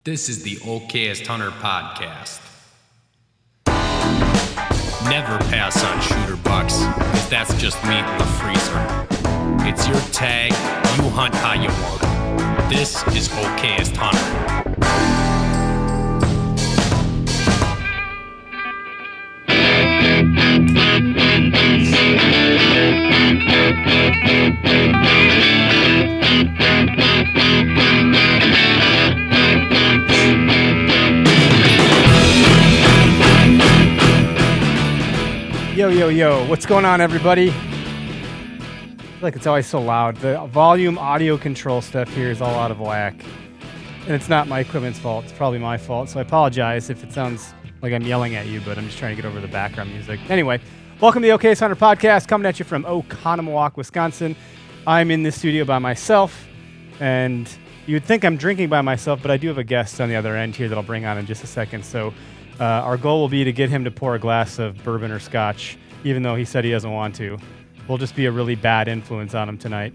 This is the Okayest Hunter podcast. Never pass on shooter bucks, because that's just meat in the freezer. It's your tag, you hunt how you want. This is Okayest Hunter. Yo, what's going on, everybody? I feel like it's always so loud. The volume audio control stuff here is all out of whack. And it's not my equipment's fault. It's probably my fault. So I apologize if it sounds like I'm yelling at you, but I'm just trying to get over the background music. Anyway, welcome to the Okayest Hunter podcast, coming at you from Oconomowoc, Wisconsin. I'm in the studio by myself, and you would think I'm drinking by myself, but I do have a guest on the other end here that I'll bring on in just a second. So our goal will be to get him to pour a glass of bourbon or scotch, even though he said he doesn't want to. We'll just be a really bad influence on him tonight.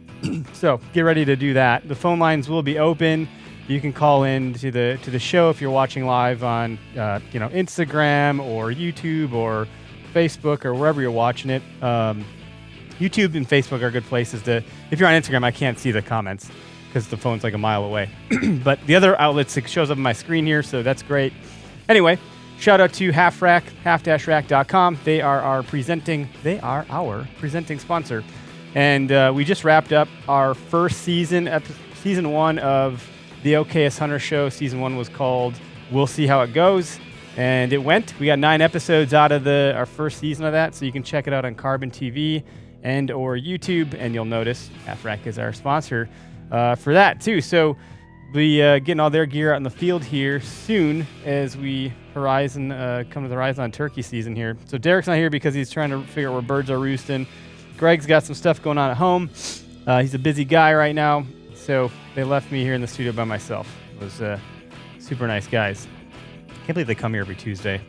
So get ready to do that. The phone lines will be open. You can call in to the show if you're watching live on Instagram or YouTube or Facebook or wherever you're watching it. YouTube and Facebook are good places to. If you're on Instagram, I can't see the comments because the phone's like a mile away. But the other outlets, it shows up on my screen here, so that's great. Anyway, shout out to Half Rack, half-rack.com. They are our presenting sponsor. And we just wrapped up our first season one of the Okayest Hunter show. Season 1 was called We'll See How It Goes. And it went. We got 9 episodes out of our first season of that, so you can check it out on Carbon TV and or YouTube, and you'll notice Half Rack is our sponsor for that too. So we getting all their gear out in the field here soon as we come to the Horizon turkey season here. So Derek's not here because he's trying to figure out where birds are roosting. Greg's got some stuff going on at home. He's a busy guy right now, so they left me here in the studio by myself. It was super nice guys. Can't believe they come here every Tuesday.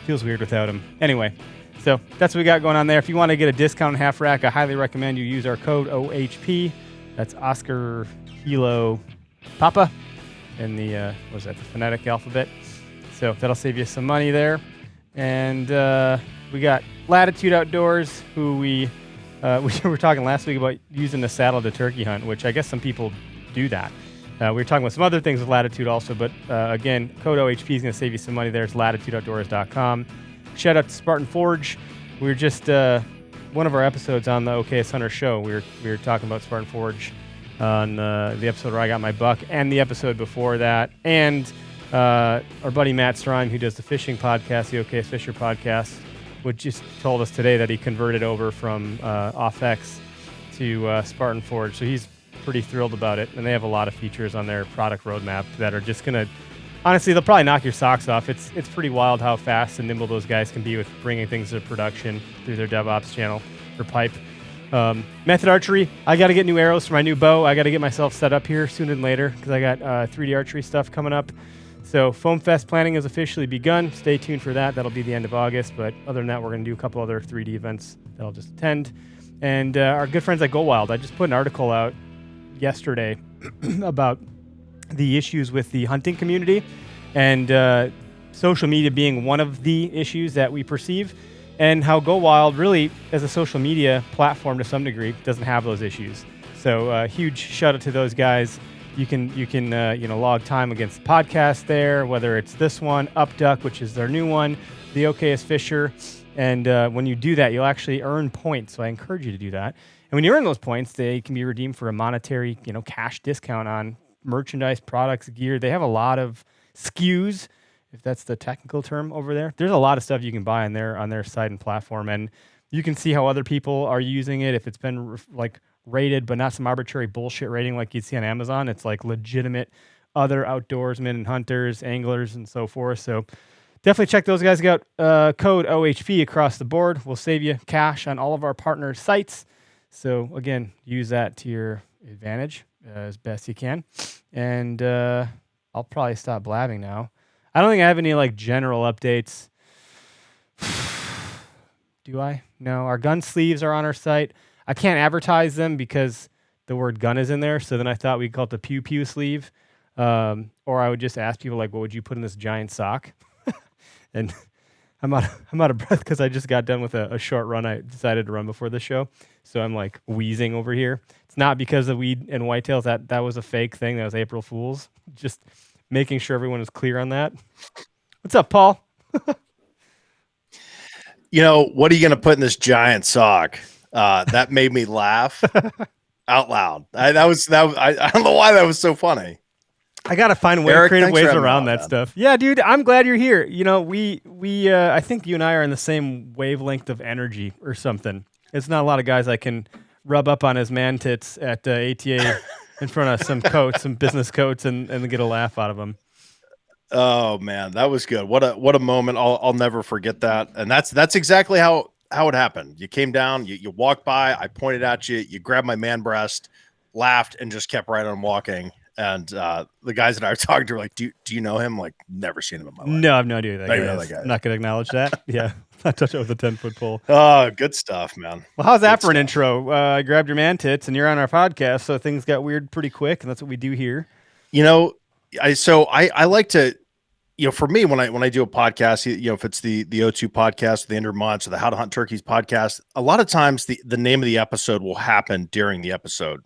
Feels weird without them. Anyway, so that's what we got going on there. If you want to get a discount on Half Rack, I highly recommend you use our code OHP. That's Oscar Kilo Papa in the the phonetic alphabet. So that'll save you some money there. And we got Latitude Outdoors, who we were talking last week about using the saddle to turkey hunt, which I guess some people do that. We were talking about some other things with Latitude also, but again, code OHP is going to save you some money there. It's latitudeoutdoors.com. Shout out to Spartan Forge. We were just one of our episodes on the Okayest Hunter show. We were talking about Spartan Forge on the episode where I got my buck, and the episode before that, and our buddy Matt Strime, who does the fishing podcast, the Okayest Fisher podcast, which just told us today that he converted over from OffX to Spartan Forge. So he's pretty thrilled about it, and they have a lot of features on their product roadmap that are just gonna, honestly, they'll probably knock your socks off. It's pretty wild how fast and nimble those guys can be with bringing things to production through their DevOps channel or pipe. Method Archery, I got to get new arrows for my new bow. I got to get myself set up here sooner than later because I got 3D archery stuff coming up. So Foam Fest planning has officially begun. Stay tuned for that. That'll be the end of August. But other than that, we're going to do a couple other 3D events that I'll just attend. And our good friends at Go Wild, I just put an article out yesterday about the issues with the hunting community and social media being one of the issues that we perceive, and how Go Wild really, as a social media platform to some degree, doesn't have those issues. So huge shout out to those guys. You can log time against the podcast there, whether it's this one, Upduck, which is their new one, the Okayest Fisher, and when you do that, you'll actually earn points. So I encourage you to do that. And when you earn those points, they can be redeemed for a monetary, cash discount on merchandise, products, gear. They have a lot of SKUs, if that's the technical term over there. There's a lot of stuff you can buy on their site and platform, and you can see how other people are using it. If it's been rated, but not some arbitrary bullshit rating like you'd see on Amazon. It's like legitimate other outdoorsmen and hunters, anglers, and so forth. So definitely check those guys out. Code OHP across the board will save you cash on all of our partner sites. So again, use that to your advantage as best you can. And I'll probably stop blabbing now. I don't think I have any general updates. Do I? No. Our gun sleeves are on our site. I can't advertise them because the word gun is in there. So then I thought we'd call it the pew pew sleeve. Or I would just ask people like, what would you put in this giant sock? And I'm out of breath because I just got done with a short run. I decided to run before the show, so I'm like wheezing over here. It's not because of weed and whitetails. That was a fake thing. That was April Fool's. Just making sure everyone is clear on that. What's up, Paul? What are you going to put in this giant sock? That made me laugh out loud. I don't know why that was so funny. I gotta find creative ways around that stuff. Yeah, dude, I'm glad you're here. We I think you and I are in the same wavelength of energy or something. It's not a lot of guys I can rub up on his man tits at ATA in front of some coats, some business coats, and get a laugh out of them. Oh man, that was good. What a moment. I'll never forget that. And that's exactly how it happened. You came down, you walked by, I pointed at you, you grabbed my man breast, laughed, and just kept right on walking. And the guys that I was talking to were like, do you know him? Like, never seen him in my life. No, I have no idea who that guy know is. that guy. I'm not going to acknowledge that. Yeah, I touch it with a 10-foot pole. Oh, good stuff, man. Well, how's that for an intro? I grabbed your man tits, and you're on our podcast, so things got weird pretty quick, and that's what we do here. I like to, for me, when I do a podcast, if it's the O2 podcast, the Ender Months, or the How to Hunt Turkeys podcast, a lot of times the name of the episode will happen during the episode.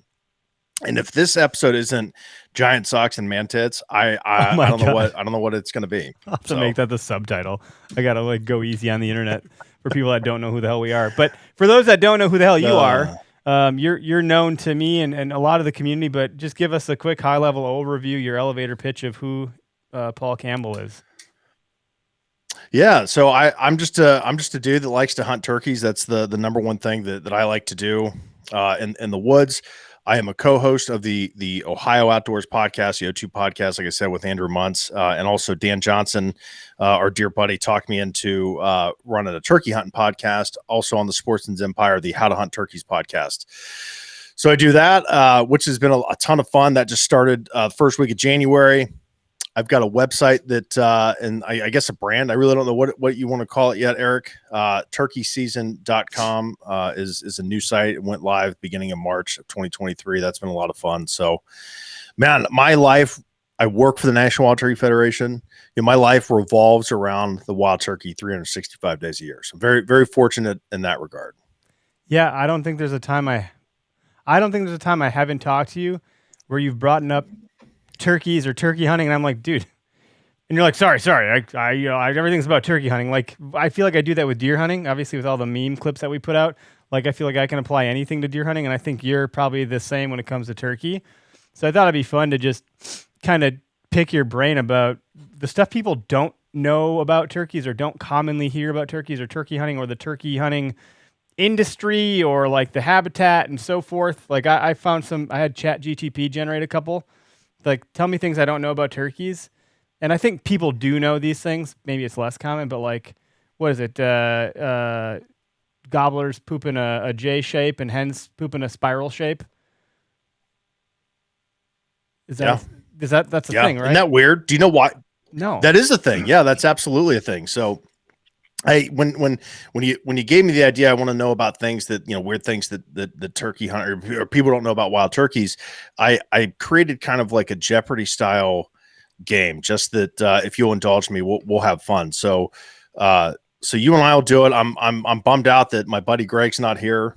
And if this episode isn't giant socks and man tits, I don't know what it's going to be. I'll have to make that the subtitle. I got to go easy on the internet for people that don't know who the hell we are. But for those that don't know who the hell you are, you're known to me and a lot of the community, but just give us a quick high level overview, your elevator pitch of who Paul Campbell is. Yeah, so I'm just a dude that likes to hunt turkeys. That's the number one thing that I like to do in the woods. I am a co-host of the Ohio Outdoors podcast, the O2 podcast, like I said, with Andrew Muntz, and also Dan Johnson, our dear buddy, talked me into running a turkey hunting podcast, also on the Sportsman's Empire, the How to Hunt Turkeys podcast. So I do that, which has been a ton of fun. That just started the first week of January. I've got a website that, and I guess a brand. I really don't know what you want to call it yet, Eric. Turkeyseason.com is a new site. It went live beginning of March of 2023. That's been a lot of fun. So, man, my life, I work for the National Wild Turkey Federation. My life revolves around the wild turkey 365 days a year. So very, very fortunate in that regard. Yeah, I don't think there's a time I haven't talked to you where you've brought up turkeys or turkey hunting, and I'm like, dude, and you're like, sorry, I everything's about turkey hunting. Like, I feel like I do that with deer hunting, obviously with all the meme clips that we put out. Like, I feel like I can apply anything to deer hunting, and I think you're probably the same when it comes to turkey. So I thought it'd be fun to just kind of pick your brain about the stuff people don't know about turkeys or don't commonly hear about turkeys or turkey hunting or the turkey hunting industry or like the habitat and so forth. Like, I had ChatGTP generate a couple. Like, tell me things I don't know about turkeys. And I think people do know these things. Maybe it's less common, but like, what is it? Gobblers poop in a J shape and hens poop in a spiral shape. That's a thing, right? Isn't that weird? Do you know why? No. That is a thing. Yeah, that's absolutely a thing. So when you gave me the idea, I want to know about things that, weird things that the turkey hunter or people don't know about wild turkeys. I created kind of like a Jeopardy style game, just that if you'll indulge me, we'll have fun. So you and I will do it. I'm bummed out that my buddy Greg's not here.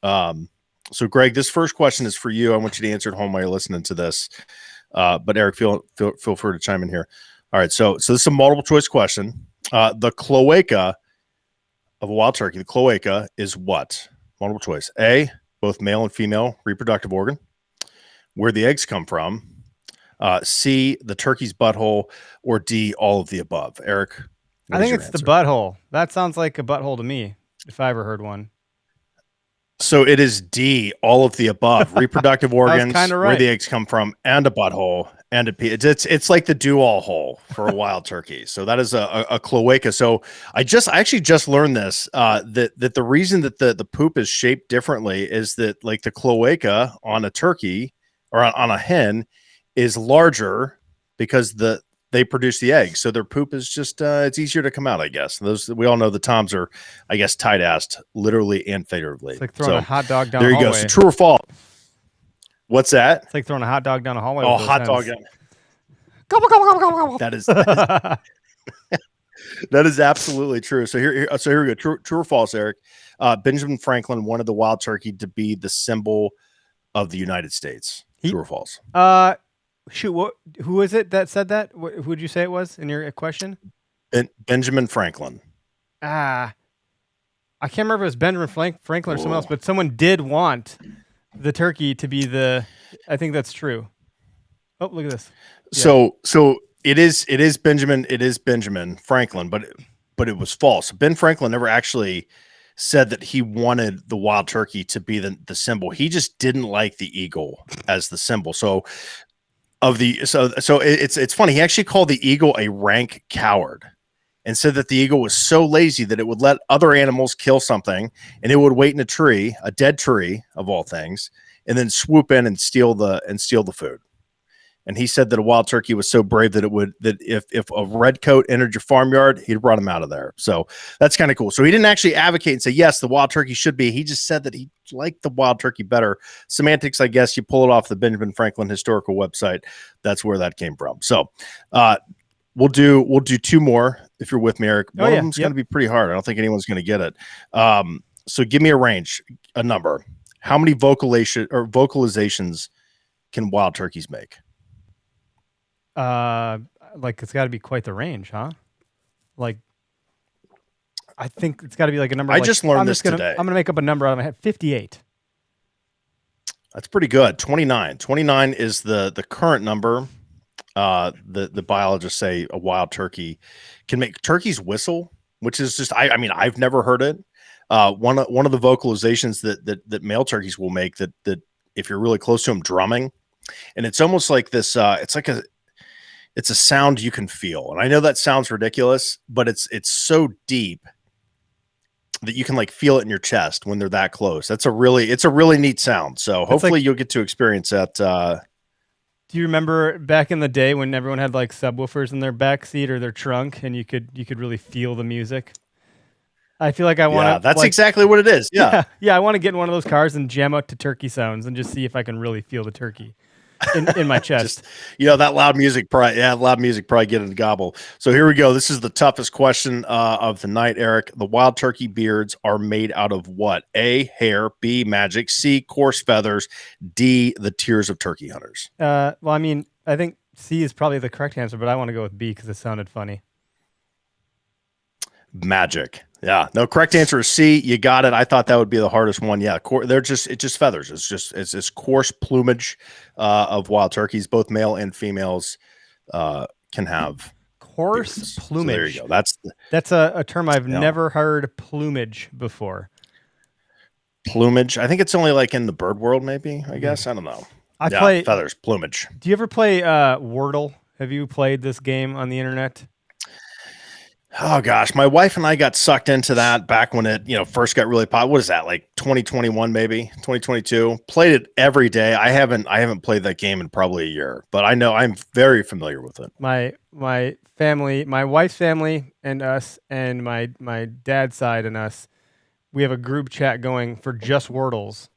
So Greg, this first question is for you. I want you to answer at home while you're listening to this. But Eric, feel free to chime in here. All right. So this is a multiple choice question. The cloaca of a wild turkey, the cloaca is what? Multiple choice. A, both male and female reproductive organ. Where the eggs come from. C, the turkey's butthole. Or D, all of the above. Eric, I think it's the butthole. That sounds like a butthole to me, if I ever heard one. So it is D, all of the above. Reproductive organs, right. Where the eggs come from, and a butthole, and a pee. It's like the do-all hole for a wild turkey. So that is a cloaca. So I actually just learned this, that the reason that the poop is shaped differently is that like the cloaca on a turkey or on a hen is larger because they produce the eggs. So their poop is just, it's easier to come out, I guess. We all know the toms are, I guess, tight-assed, literally and figuratively. It's like throwing a hot dog down a hallway. There you go. So true or false? What's that? It's like throwing a hot dog down a hallway. Oh, hot dog. That is that is absolutely true. So here we go. True or false, Eric? Benjamin Franklin wanted the wild turkey to be the symbol of the United States. True or false? Shoot, who is it that said that? Who would you say it was in your question? Benjamin Franklin. I can't remember if it was Benjamin Franklin or someone else, but someone did want the turkey to be I think that's true. Oh, look at this. Yeah. So it is Benjamin Franklin, but it was false. Ben Franklin never actually said that he wanted the wild turkey to be the symbol. He just didn't like the eagle as the symbol. So it's funny. He actually called the eagle a rank coward and said that the eagle was so lazy that it would let other animals kill something and it would wait in a dead tree of all things, and then swoop in and steal the food. And he said that a wild turkey was so brave that if a red coat entered your farmyard, he'd run him out of there. So that's kind of cool. So he didn't actually advocate and say, yes, the wild turkey should be. He just said that he liked the wild turkey better. Semantics, I guess. You pull it off the Benjamin Franklin historical website. That's where that came from. So we'll do two more if you're with me, Eric. One of them's going to be pretty hard. I don't think anyone's going to get it. So give me a range, a number. How many vocalizations can wild turkeys make? Like it's got to be quite the range, huh? Like, I think it's got to be like a number. I just learned this today. I'm gonna make up a number out of my head. 58. That's pretty good. 29. 29 is the current number. The biologists say a wild turkey can make turkeys whistle, which is just I mean I've never heard it. One of the vocalizations that male turkeys will make that if you're really close to them, drumming, and it's almost like this. It's a sound you can feel. And I know that sounds ridiculous, but it's so deep that you can like feel it in your chest when they're that close. It's a really neat sound. So hopefully you'll get to experience that. Do you remember back in the day when everyone had like subwoofers in their back seat or their trunk and you could really feel the music? I feel like I want to. Yeah, that's exactly what it is. Yeah. Yeah. I want to get in one of those cars and jam out to turkey sounds and just see if I can really feel the turkey in my chest. Just, that loud music probably get in the gobble. So here we go. This is the toughest question of the night, Eric. The wild turkey beards are made out of what? A, hair, B, magic, C, coarse feathers, D, the tears of turkey hunters. Well, I mean, I think C is probably the correct answer, but I want to go with B because it sounded funny. Magic. Yeah. No, correct answer is C. You got it. I thought that would be the hardest one. Yeah. It's just feathers. It's coarse plumage of wild turkeys. Both male and females can have coarse beards. plumage. So there you go. That's a term I've never heard, plumage, before. Plumage. I think it's only like in the bird world, maybe, I guess. I don't know. Play feathers, plumage. Do you ever play Wordle? Have you played this game on the internet? Oh gosh, my wife and I got sucked into that back when it, first got really popular. What is that, like 2021, maybe 2022? Played it every day. I haven't played that game in probably a year, but I know I'm very familiar with it. My family, my wife's family, and us, and my dad's side and us, we have a group chat going for just Wordles,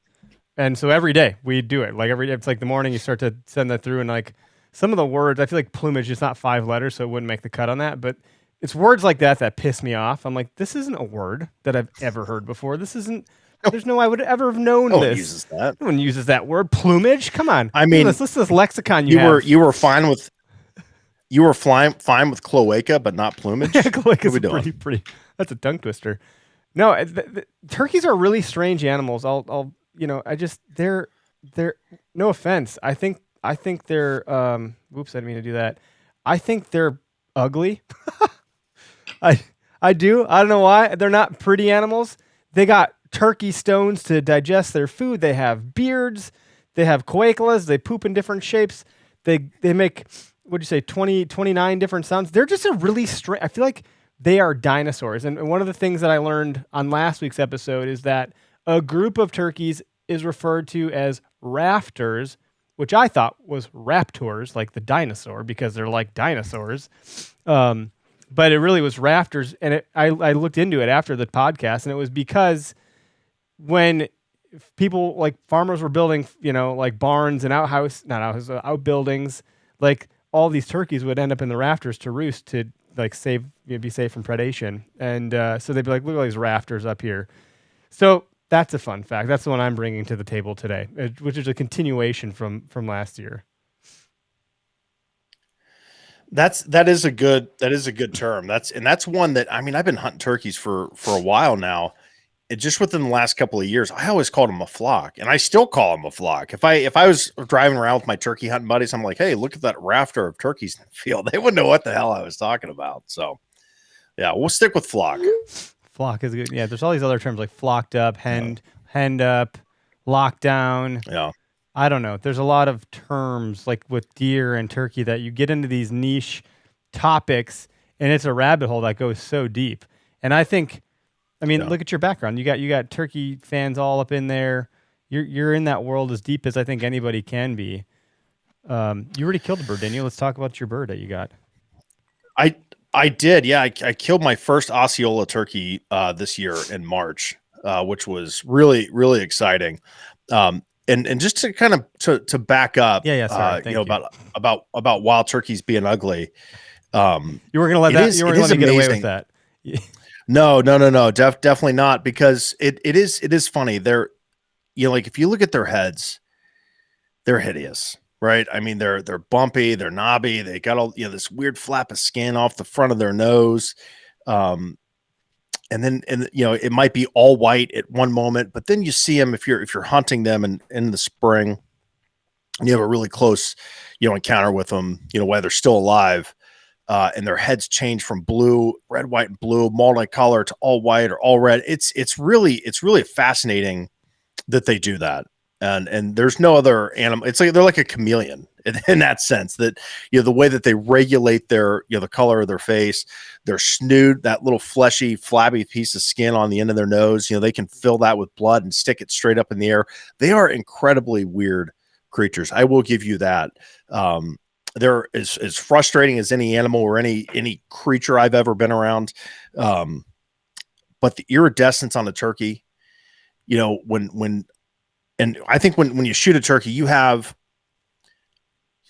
and so every day we do it. Like every day, it's like the morning you start to send that through, and like some of the words, I feel like plumage is not 5 letters, so it wouldn't make the cut on that, but. It's words like that piss me off. I'm like, this isn't a word that I've ever heard before. This isn't. There's no I would ever have known no this. One uses that. No one uses that word. Plumage. Come on. I mean, listen to this lexicon you were fine with. You were fine with cloaca, but not plumage. Yeah, cloaca's pretty. That's a tongue twister. No, turkeys are really strange animals. They're no offense. I think they're. Whoops, I didn't mean to do that. I think they're ugly. I do. I don't know why. They're not pretty animals. They got turkey stones to digest their food. They have beards. They have coagulas. They poop in different shapes. They make, what'd you say, 29 different sounds. They're just a really strange, I feel like they are dinosaurs. And one of the things that I learned on last week's episode is that a group of turkeys is referred to as rafters, which I thought was raptors, like the dinosaur, because they're like dinosaurs. But it really was rafters, and I looked into it after the podcast, and it was because when people, like farmers were building, like barns and outbuildings, like all these turkeys would end up in the rafters to roost to like be safe from predation. And so they'd be like, look at all these rafters up here. So that's a fun fact. That's the one I'm bringing to the table today, which is a continuation from last year. That is a good term. That's one that, I mean, I've been hunting turkeys for a while now. It just within the last couple of years, I always called them a flock, and I still call them a flock. If I was driving around with my turkey hunting buddies, I'm like, hey, look at that rafter of turkeys in the field. They wouldn't know what the hell I was talking about. So yeah, we'll stick with flock. Flock is good. Yeah, there's all these other terms like flocked up, henned up, locked down. Yeah. I don't know. There's a lot of terms like with deer and turkey that you get into these niche topics, and it's a rabbit hole that goes so deep. And I think, I mean, look at your background. You got turkey fans all up in there. You're in that world as deep as I think anybody can be. You already killed a bird, didn't you? Let's talk about your bird that you got. I did. Yeah, I killed my first Osceola turkey this year in March, which was really, really exciting. And just to kind of to back up, sorry, you know, about wild turkeys being ugly. You were gonna let that. You were gonna let me get away with that. No, definitely not, because it is funny. They're, you know, like if you look at their heads, they're hideous, right? I mean, they're bumpy, they're knobby, they got all, you know, this weird flap of skin off the front of their nose. And you know, it might be all white at one moment, but then you see them if you're hunting them in the spring, and you have a really close, you know, encounter with them, you know, while they're still alive. And their heads change from blue, red, white, and blue, multicolor to all white or all red. It's really fascinating that they do that. And there's no other animal. It's like they're like a chameleon in that sense, that, you know, the way that they regulate their, you know, the color of their face, their snoot, that little fleshy, flabby piece of skin on the end of their nose, you know, they can fill that with blood and stick it straight up in the air. They are incredibly weird creatures. I will give you that. They're as frustrating as any animal or any creature I've ever been around. But the iridescence on the turkey, you know, and I think when you shoot a turkey, you have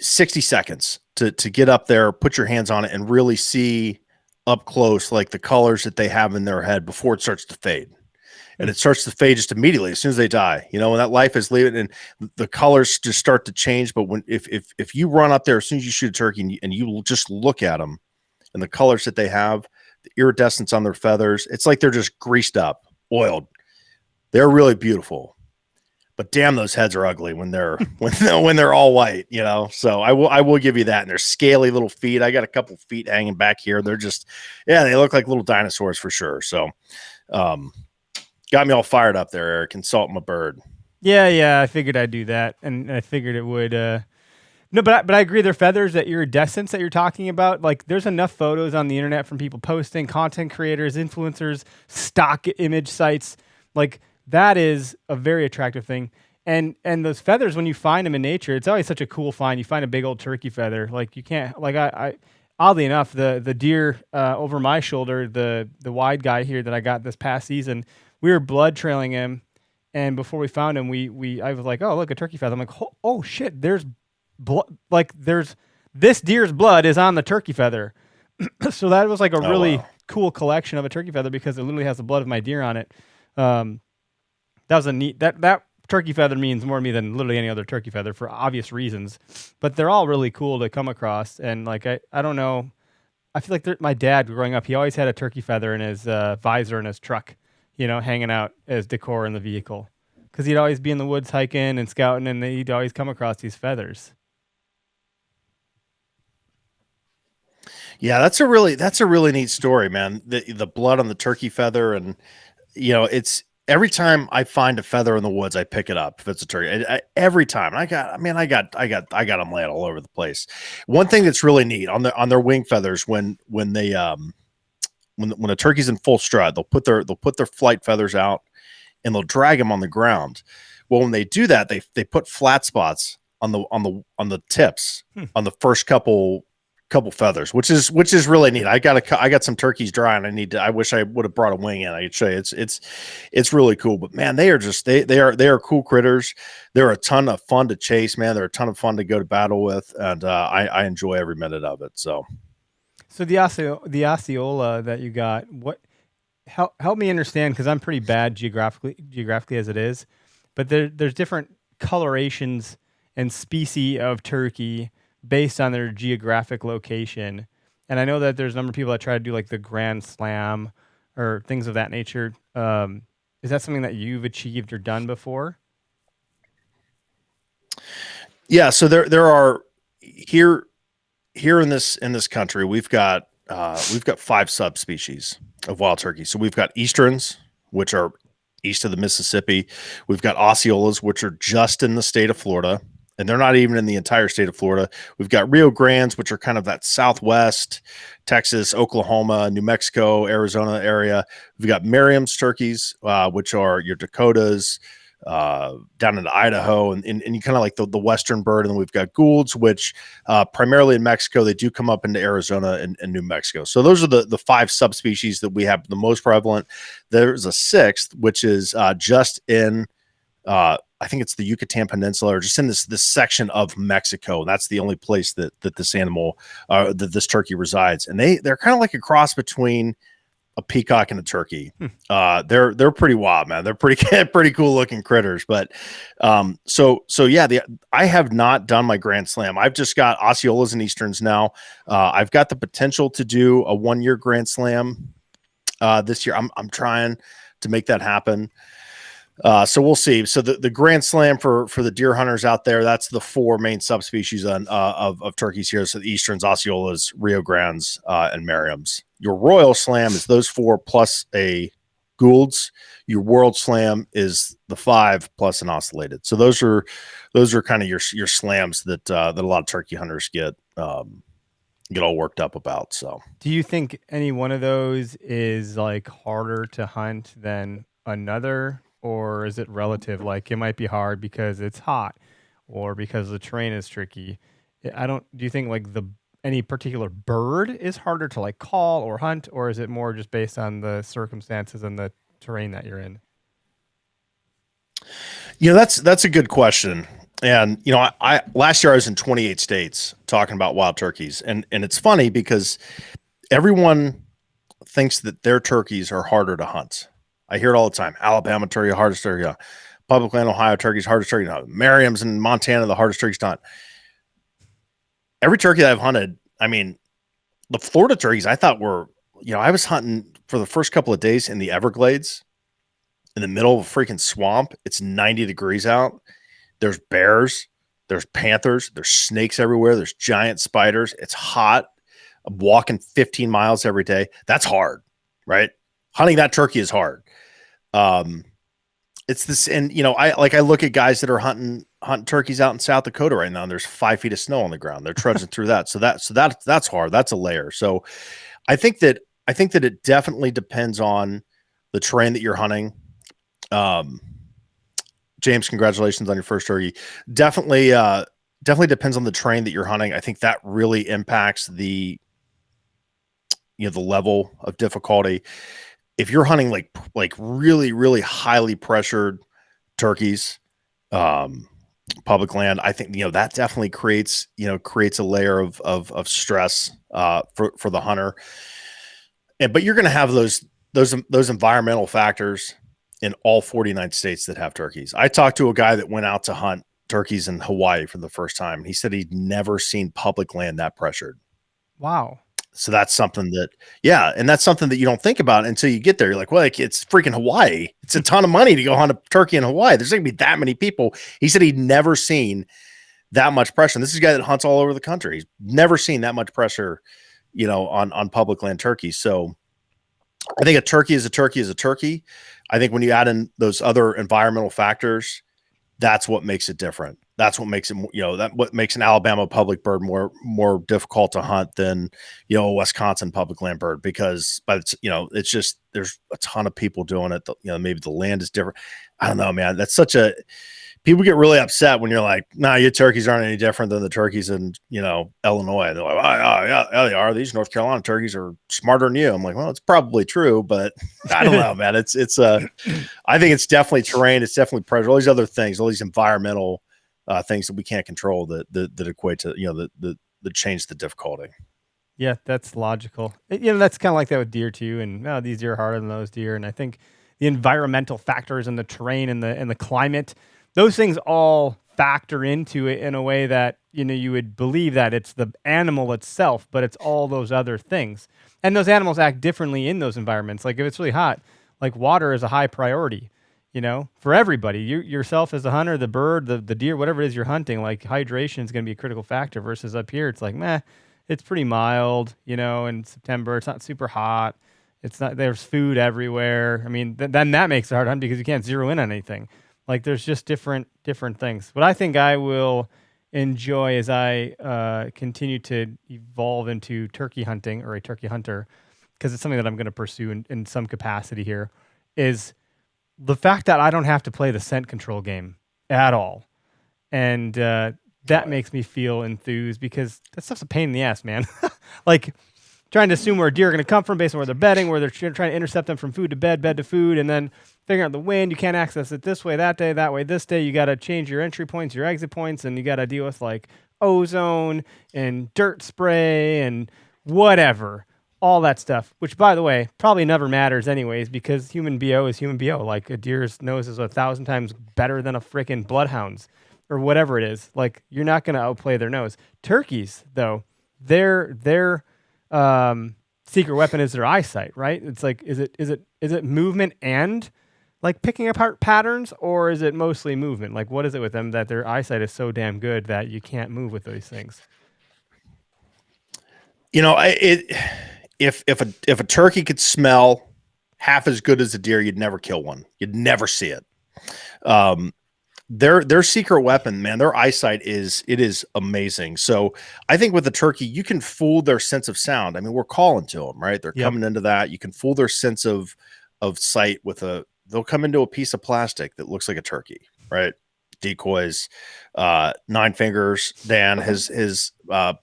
60 seconds to get up there, put your hands on it, and really see up close, like the colors that they have in their head before it starts to fade. And it starts to fade just immediately as soon as they die, you know, when that life is leaving and the colors just start to change. But if you run up there as soon as you shoot a turkey and you just look at them and the colors that they have, the iridescence on their feathers, it's like they're just greased up, oiled. They're really beautiful, but damn, those heads are ugly when they're when they're all white, you know. So I will give you that. And they're scaly little feet. I got a couple feet hanging back here. They're just, yeah, they look like little dinosaurs for sure. So, got me all fired up there, Eric. Insulting my bird. Yeah, I figured I'd do that, and I figured it would. No, but I agree. Their feathers, that iridescence that you're talking about, like there's enough photos on the internet from people posting, content creators, influencers, stock image sites. Like that is a very attractive thing. And those feathers, when you find them in nature, it's always such a cool find. You find a big old turkey feather, like you can't, like I oddly enough, the deer over my shoulder, the wide guy here that I got this past season, we were blood trailing him, and before we found him, I was like, oh, look, a turkey feather. I'm like, oh shit, there's blood. Like this deer's blood is on the turkey feather. So that was like a really cool collection of a turkey feather because it literally has the blood of my deer on it. That was a neat, that turkey feather means more to me than literally any other turkey feather for obvious reasons, but they're all really cool to come across. And like, I don't know. I feel like my dad growing up, he always had a turkey feather in his visor in his truck, you know, hanging out as decor in the vehicle, because he'd always be in the woods hiking and scouting, and he'd always come across these feathers. Yeah, that's a really neat story, man. The blood on the turkey feather, and you know, it's every time I find a feather in the woods, I pick it up if it's a turkey. Every time I got them laying all over the place. One thing that's really neat on their wing feathers, when they when a turkey's in full strut, they'll put their flight feathers out and they'll drag them on the ground. Well, when they do that, they put flat spots on the tips on the first couple couple feathers, which is really neat. I got some turkeys dry, and I wish I would have brought a wing in. I could show you. It's really cool. But man, they are cool critters. They're a ton of fun to chase, man. They're a ton of fun to go to battle with, and I enjoy every minute of it. So the Osceola that you got, help me understand, because I'm pretty bad geographically as it is, but there's different colorations and species of turkey based on their geographic location. And I know that there's a number of people that try to do like the Grand Slam or things of that nature. Is that something that you've achieved or done before? Yeah. So there are here in this country, we've got 5 subspecies of wild turkey. So we've got Easterns, which are east of the Mississippi. We've got Osceolas, which are just in the state of Florida, and they're not even in the entire state of Florida. We've got Rio Grandes, which are kind of that Southwest Texas, Oklahoma, New Mexico, Arizona area. We've got Merriam's turkeys, which are your Dakotas, down into Idaho, and you kind of like the western bird. And then we've got Goulds, which primarily in Mexico. They do come up into Arizona and New Mexico. So those are the 5 subspecies that we have the most prevalent. There's a 6th, which is just in I think it's the Yucatan Peninsula, or just in this section of Mexico. And that's the only place that this animal, that this turkey resides. And they're kind of like a cross between a peacock and a turkey. They're pretty wild, man. They're pretty cool looking critters. But so yeah, I have not done my Grand Slam. I've just got Osceolas and Easterns now. I've got the potential to do a 1-year Grand Slam this year. I'm trying to make that happen. So we'll see. So the Grand Slam for the deer hunters out there, that's the 4 main subspecies of turkeys here. So the Easterns, Osceolas, Rio Grandes, and Merriam's. Your Royal Slam is those 4 plus a Gould's. Your World Slam is the 5 plus an ocellated. So those are kind of your slams that a lot of turkey hunters get all worked up about. So do you think any one of those is like harder to hunt than another? Or is it relative? Like it might be hard because it's hot or because the terrain is tricky. Do you think like any particular bird is harder to like call or hunt, or is it more just based on the circumstances and the terrain that you're in? That's a good question. And, I last year I was in 28 states talking about wild turkeys, and it's funny because everyone thinks that their turkeys are harder to hunt. I hear it all the time. Alabama turkey, hardest turkey. Public land, Ohio turkeys, hardest turkey to hunt. Merriam's in Montana, the hardest turkeys to hunt. Every turkey that I've hunted, I mean, the Florida turkeys I thought were, I was hunting for the first couple of days in the Everglades in the middle of a freaking swamp. It's 90 degrees out. There's bears, there's panthers, there's snakes everywhere. There's giant spiders. It's hot. I'm walking 15 miles every day. That's hard, right? Hunting that turkey is hard. It's this, and I look at guys that are hunting turkeys out in South Dakota right now, and there's 5 feet of snow on the ground. They're trudging through that. So that's hard. That's a layer. So I think that it definitely depends on the terrain that you're hunting. James, congratulations on your first turkey. Definitely depends on the terrain that you're hunting. I think that really impacts the level of difficulty. If you're hunting like really, really highly pressured turkeys, public land, I think, that definitely creates a layer of stress, for the hunter. But you're going to have those environmental factors in all 49 states that have turkeys. I talked to a guy that went out to hunt turkeys in Hawaii for the first time, and he said he'd never seen public land that pressured. Wow. So that's something that you don't think about until you get there. You're like, well, it's freaking Hawaii. It's a ton of money to go hunt a turkey in Hawaii. There's not gonna be that many people. He said he'd never seen that much pressure. And this is a guy that hunts all over the country. He's never seen that much pressure, on public land turkeys. So I think a turkey is a turkey is a turkey. I think when you add in those other environmental factors, that's what makes it different. That's what makes it, what makes an Alabama public bird more difficult to hunt than, a Wisconsin public land bird, because it's just, there's a ton of people doing it. Maybe the land is different. I don't know, man. That's People get really upset when you're like, nah, your turkeys aren't any different than the turkeys in, Illinois. They're like, oh, yeah, they are. These North Carolina turkeys are smarter than you. I'm like, well, it's probably true, but I don't know, man. I think it's definitely terrain. It's definitely pressure. All these other things, all these environmental things that we can't control that equate to, that change the difficulty. Yeah, that's logical. That's kind of like that with deer too. And these deer are harder than those deer. And I think the environmental factors and the terrain and the climate, those things all factor into it in a way that, you would believe that it's the animal itself, but it's all those other things. And those animals act differently in those environments. Like if it's really hot, like water is a high priority, for everybody. Yourself as a hunter, the bird, the deer, whatever it is you're hunting, like hydration is going to be a critical factor versus up here. It's like, meh, it's pretty mild, in September. It's not super hot. It's not, there's food everywhere. I mean, then that makes it hard hunt because you can't zero in on anything. Like there's just different things. What I think I will enjoy as I continue to evolve into turkey hunting or a turkey hunter, because it's something that I'm going to pursue in some capacity here, is the fact that I don't have to play the scent control game at all. And that makes me feel enthused because that stuff's a pain in the ass, man. Like trying to assume where deer are going to come from based on where they're bedding, where they're trying to intercept them from food to bed to food, and then figuring out the wind. You can't access it this way, that day, that way, this day. You got to change your entry points, your exit points, and you got to deal with like ozone and dirt spray and whatever, all that stuff, which by the way, probably never matters anyways, because human BO is human BO. Like a deer's nose is 1,000 times better than a freaking bloodhound's or whatever it is. Like you're not going to outplay their nose. Turkeys though, their secret weapon is their eyesight, right? It's like, is it movement and like picking apart patterns, or is it mostly movement? Like, what is it with them that their eyesight is so damn good that you can't move with those things? If a turkey could smell half as good as a deer, you'd never kill one. You'd never see it. Their secret weapon, man, their eyesight is amazing. So I think with the turkey, you can fool their sense of sound. I mean, we're calling to them, right? They're coming into that. You can fool their sense of sight they'll come into a piece of plastic that looks like a turkey, right? Decoys. Nine Fingers Dan has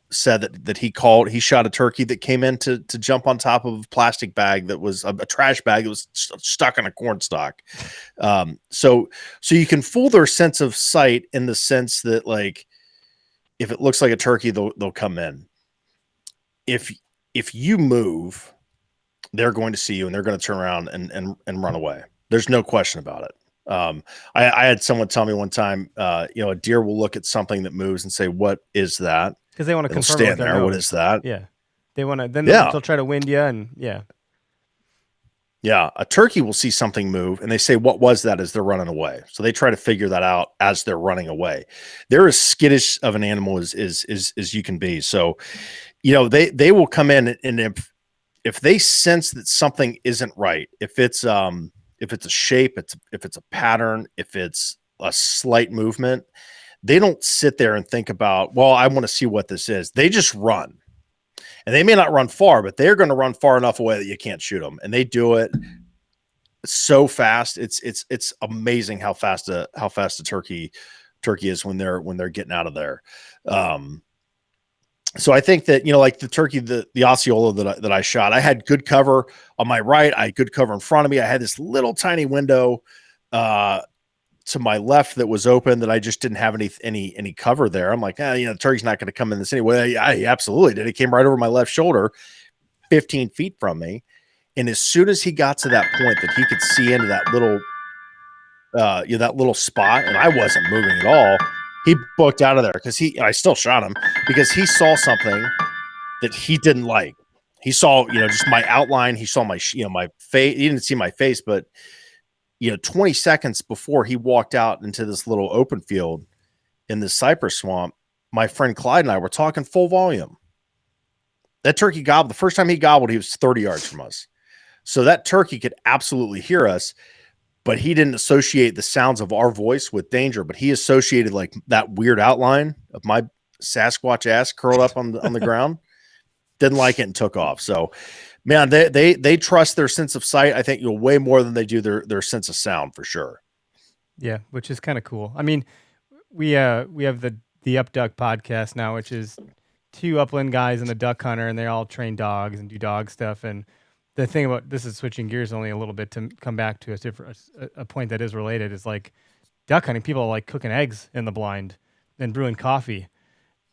said that he shot a turkey that came in to jump on top of a plastic bag that was a trash bag that was stuck on a corn stalk. So you can fool their sense of sight in the sense that, like, if it looks like a turkey, they'll come in. If you move, they're going to see you and they're going to turn around and run away. There's no question about it. I had someone tell me one time, a deer will look at something that moves and say, "What is that?" Because they want to confirm stand there. What is that? Yeah, they want to. Then they'll try to wind you, and yeah. A turkey will see something move and they say, "What was that?" as they're running away. So they try to figure that out as they're running away. They're as skittish of an animal as you can be. So, they will come in, and if they sense that something isn't right, if it's a shape, if it's a pattern, if it's a slight movement, they don't sit there and think about, well, I want to see what this is. They just run. And they may not run far, but they're going to run far enough away that you can't shoot them. And they do it so fast. It's amazing how fast a turkey is when they're getting out of there. So I think that, like the turkey, the Osceola that I shot, I had good cover on my right. I had good cover in front of me. I had this little tiny window to my left that was open that I just didn't have any cover there. I'm like, the turkey's not going to come in this anyway. I absolutely did. It came right over my left shoulder, 15 feet from me. And as soon as he got to that point that he could see into that little spot, and I wasn't moving at all, he booked out of there because I still shot him because he saw something that he didn't like. He saw, just my outline. He saw my face. He didn't see my face, but 20 seconds before he walked out into this little open field in the cypress swamp, my friend Clyde and I were talking full volume. That turkey gobbled. The first time he gobbled, he was 30 yards from us. So that turkey could absolutely hear us. But he didn't associate the sounds of our voice with danger, but he associated like that weird outline of my Sasquatch ass curled up on the ground. Didn't like it and took off. So, man, they trust their sense of sight. I think way more than they do their sense of sound for sure. Yeah, which is kind of cool. I mean, we have the Up Duck podcast now, which is two upland guys and a duck hunter, and they all train dogs and do dog stuff. And the thing about this is switching gears only a little bit to come back to a point that is related is like duck hunting. People are like cooking eggs in the blind and brewing coffee,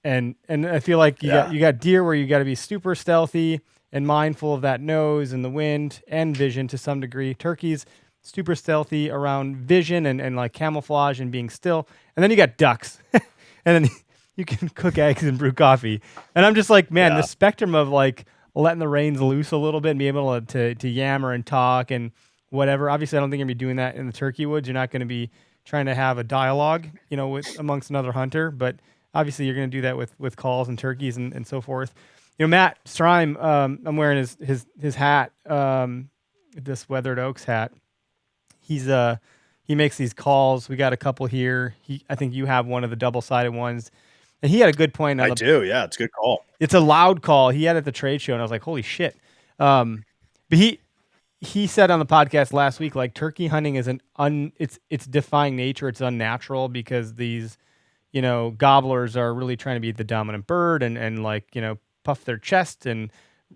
and I feel like you got deer where you got to be super stealthy and mindful of that nose and the wind and vision to some degree. Turkeys super stealthy around vision and like camouflage and being still. And then you got ducks. And then you can cook eggs and brew coffee. And I'm just like, man, the spectrum of like letting the reins loose a little bit and be able to yammer and talk and whatever. Obviously, I don't think you're going to be doing that in the turkey woods. You're not going to be trying to have a dialogue, with amongst another hunter. But obviously, you're going to do that with calls and turkeys and so forth. Matt Strime, I'm wearing his hat, this Weathered Oaks hat. He makes these calls. We got a couple here. I think you have one of the double-sided ones. And he had a good point. I do. Yeah, it's a good call. It's a loud call. He had it at the trade show, and I was like, holy shit. But he said on the podcast last week, like turkey hunting is it's defying nature. It's unnatural because these, gobblers are really trying to be the dominant bird and like, puff their chest and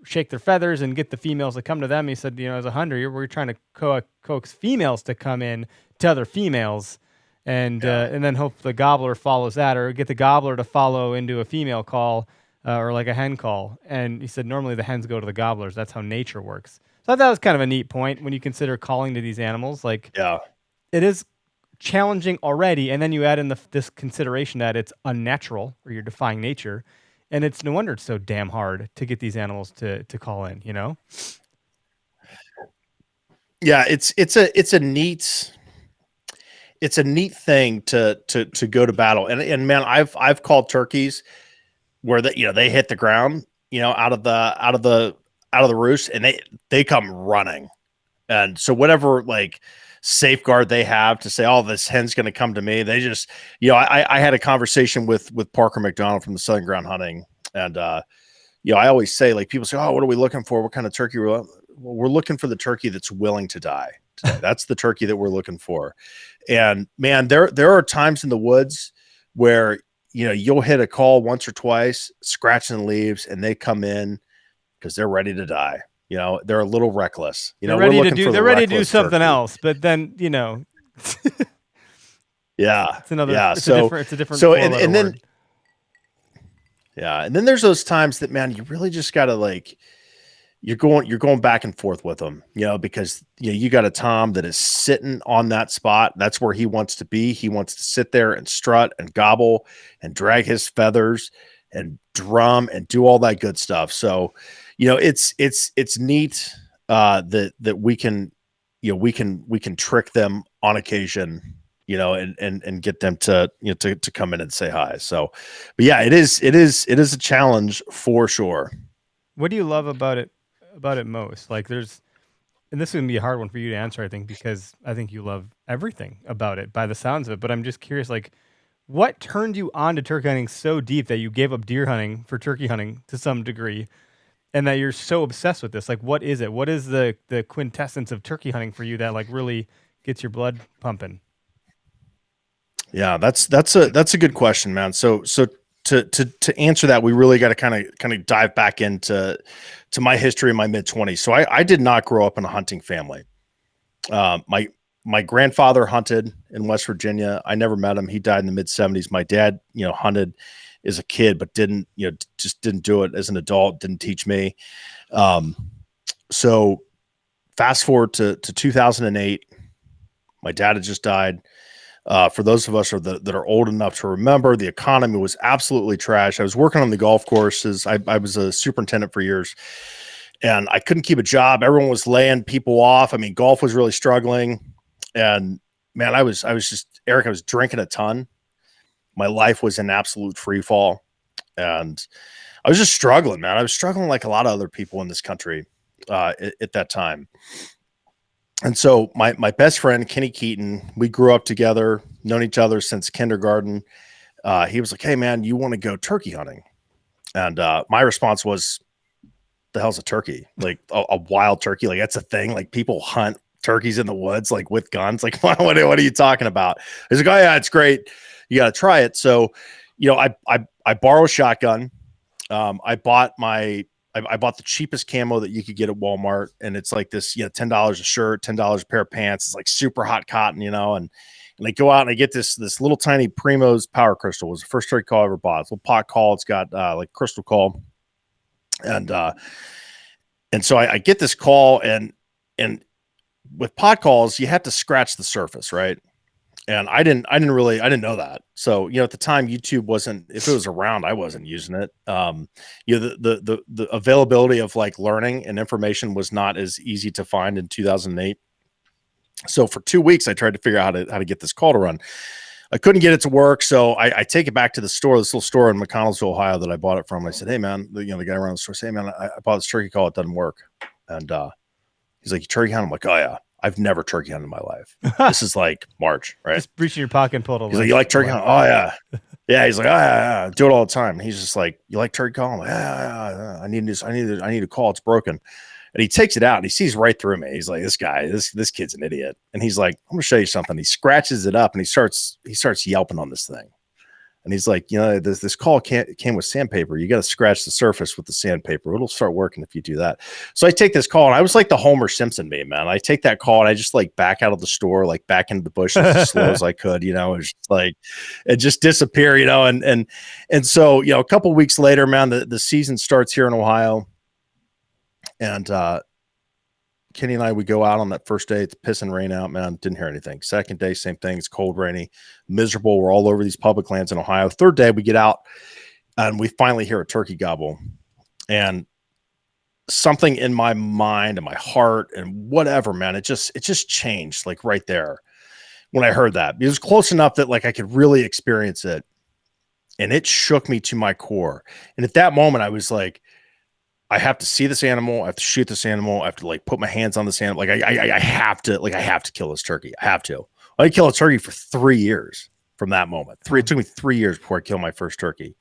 shake their feathers and get the females to come to them. He said, as a hunter, we're trying to coax females to come in to other females and then hope the gobbler follows that or get the gobbler to follow into a female call or like a hen call. And he said, normally the hens go to the gobblers. That's how nature works. So I thought that was kind of a neat point when you consider calling to these animals. Like, it is challenging already. And then you add in this consideration that it's unnatural or you're defying nature. And it's no wonder it's so damn hard to get these animals to call in, Yeah, it's a neat thing to go to battle. And man, I've called turkeys where they hit the ground, out of the roost and they come running. And so whatever like safeguard they have to say, oh, this hen's going to come to me. They just, I had a conversation with Parker McDonald from the Southern Ground Hunting. And, I always say, like, people say, oh, what are we looking for? What kind of turkey? We're looking for the turkey that's willing to die today. That's the turkey that we're looking for. And man, there are times in the woods where, you'll hit a call once or twice, scratching the leaves, and they come in because they're ready to die. They're a little reckless. They're ready to do something turkey. Else, but then yeah, it's another. Yeah, it's a different. So and then and then there's those times that man, you really just gotta like you're going back and forth with them, because you got a Tom that is sitting on that spot. That's where he wants to be. He wants to sit there and strut and gobble and drag his feathers and drum and do all that good stuff. So. It's neat that we can trick them on occasion, and get them to come in and say hi. So, but yeah, it is a challenge for sure. What do you love about it most? Like and this would be a hard one for you to answer, I think, because I think you love everything about it by the sounds of it. But I'm just curious, like, what turned you on to turkey hunting so deep that you gave up deer hunting for turkey hunting to some degree? And that you're so obsessed with this, like, what is it? What is the quintessence of turkey hunting for you that like really gets your blood pumping? Yeah, that's a good question, man. So to answer that, we really got to kind of dive back into my history in my mid-20s. So I did not grow up in a hunting family. My grandfather hunted in West Virginia. I never met him. He died in the mid-70s. My dad, hunted as a kid, but just didn't do it as an adult, didn't teach me. So fast forward to 2008, my dad had just died. For those of us that are old enough to remember, the economy was absolutely trash. I was working on the golf courses. I was a superintendent for years and I couldn't keep a job. Everyone was laying people off. I mean, golf was really struggling and man, I was just, Eric, I was drinking a ton. My life was in absolute free fall and I was just struggling, man. I was struggling like a lot of other people in this country at that time. And so my best friend, Kenny Keaton, we grew up together, known each other since kindergarten. He was like, hey man, you want to go turkey hunting? And my response was, the hell's a turkey? Like a wild turkey? Like that's a thing. Like people hunt turkeys in the woods, like with guns. Like, what are you talking about? He's like, oh yeah, it's great. You got to try it. So, I borrow a shotgun. I bought the cheapest camo that you could get at Walmart. And it's like this, $10 a shirt, $10 a pair of pants. It's like super hot cotton, and I go out and I get this little tiny Primo's Power Crystal. It was the first turkey call I ever bought. It's a little pot call. It's got like crystal call. And so I get this call and with pot calls, you have to scratch the surface, right? And I didn't know that. So, at the time YouTube wasn't, if it was around, I wasn't using it. The availability of like learning and information was not as easy to find in 2008. So for 2 weeks, I tried to figure out how to get this call to run. I couldn't get it to work. So I take it back to the store, this little store in McConnellsville, Ohio that I bought it from. I said, hey man, the guy around the store said, hey man, I bought this turkey call. It doesn't work. And, he's like, you turkey hunt? I'm like, oh yeah, I've never turkey hunted in my life. This is like March, right? Just reach in your pocket and pull it. He's like, you like turkey hunt? Oh yeah. Yeah. He's like, oh yeah, do it all the time. He's just like, you like turkey call? I'm like, yeah. I need a call. It's broken. And he takes it out and he sees right through me. He's like, this kid's an idiot. And he's like, I'm gonna show you something. He scratches it up and he starts yelping on this thing. And he's like, this call came with sandpaper. You got to scratch the surface with the sandpaper. It'll start working if you do that. So I take this call and I was like the Homer Simpson meme, man. I take that call and I just like back out of the store, like back into the bushes as slow as I could, it's just like, it just disappear, and so, a couple weeks later, man, the season starts here in Ohio. And Kenny and I, we go out on that first day. It's pissing rain out, man. Didn't hear anything. Second day, same thing. It's cold, rainy, miserable. We're all over these public lands in Ohio. Third day, we get out and we finally hear a turkey gobble. And something in my mind and my heart and whatever, man, it just changed like right there when I heard that. It was close enough that like I could really experience it. And it shook me to my core. And at that moment, I was like, I have to see this animal. I have to shoot this animal. I have to like put my hands on this animal. Like I have to kill this turkey. I have to. I kill a turkey for 3 years from that moment. It took me 3 years before I killed my first turkey.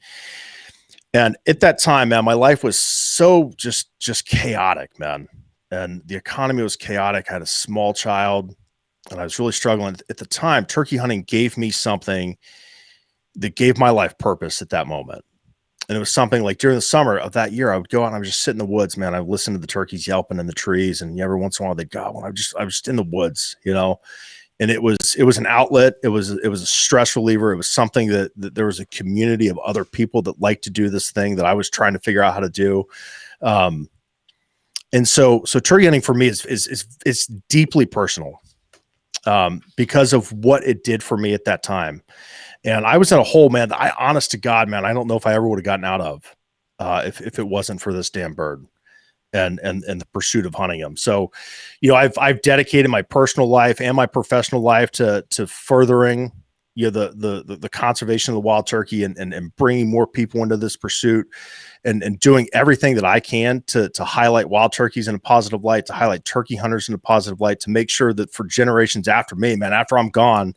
And at that time, man, my life was so just chaotic, man. And the economy was chaotic. I had a small child and I was really struggling. At the time, turkey hunting gave me something that gave my life purpose at that moment. And it was something like during the summer of that year, I would go out and I would just sit in the woods, man. I would listen to the turkeys yelping in the trees, and every once in a while they'd go. And I was just in the woods, and it was an outlet. It was a stress reliever. It was something that there was a community of other people that liked to do this thing that I was trying to figure out how to do. And so turkey hunting for me is deeply personal because of what it did for me at that time. And I was in a hole, man. Honest to God, man, I don't know if I ever would have gotten out of if it wasn't for this damn bird and the pursuit of hunting him. So, I've dedicated my personal life and my professional life to furthering the conservation of the wild turkey and bringing more people into this pursuit and doing everything that I can to highlight wild turkeys in a positive light, to highlight turkey hunters in a positive light, to make sure that for generations after me, man, after I'm gone,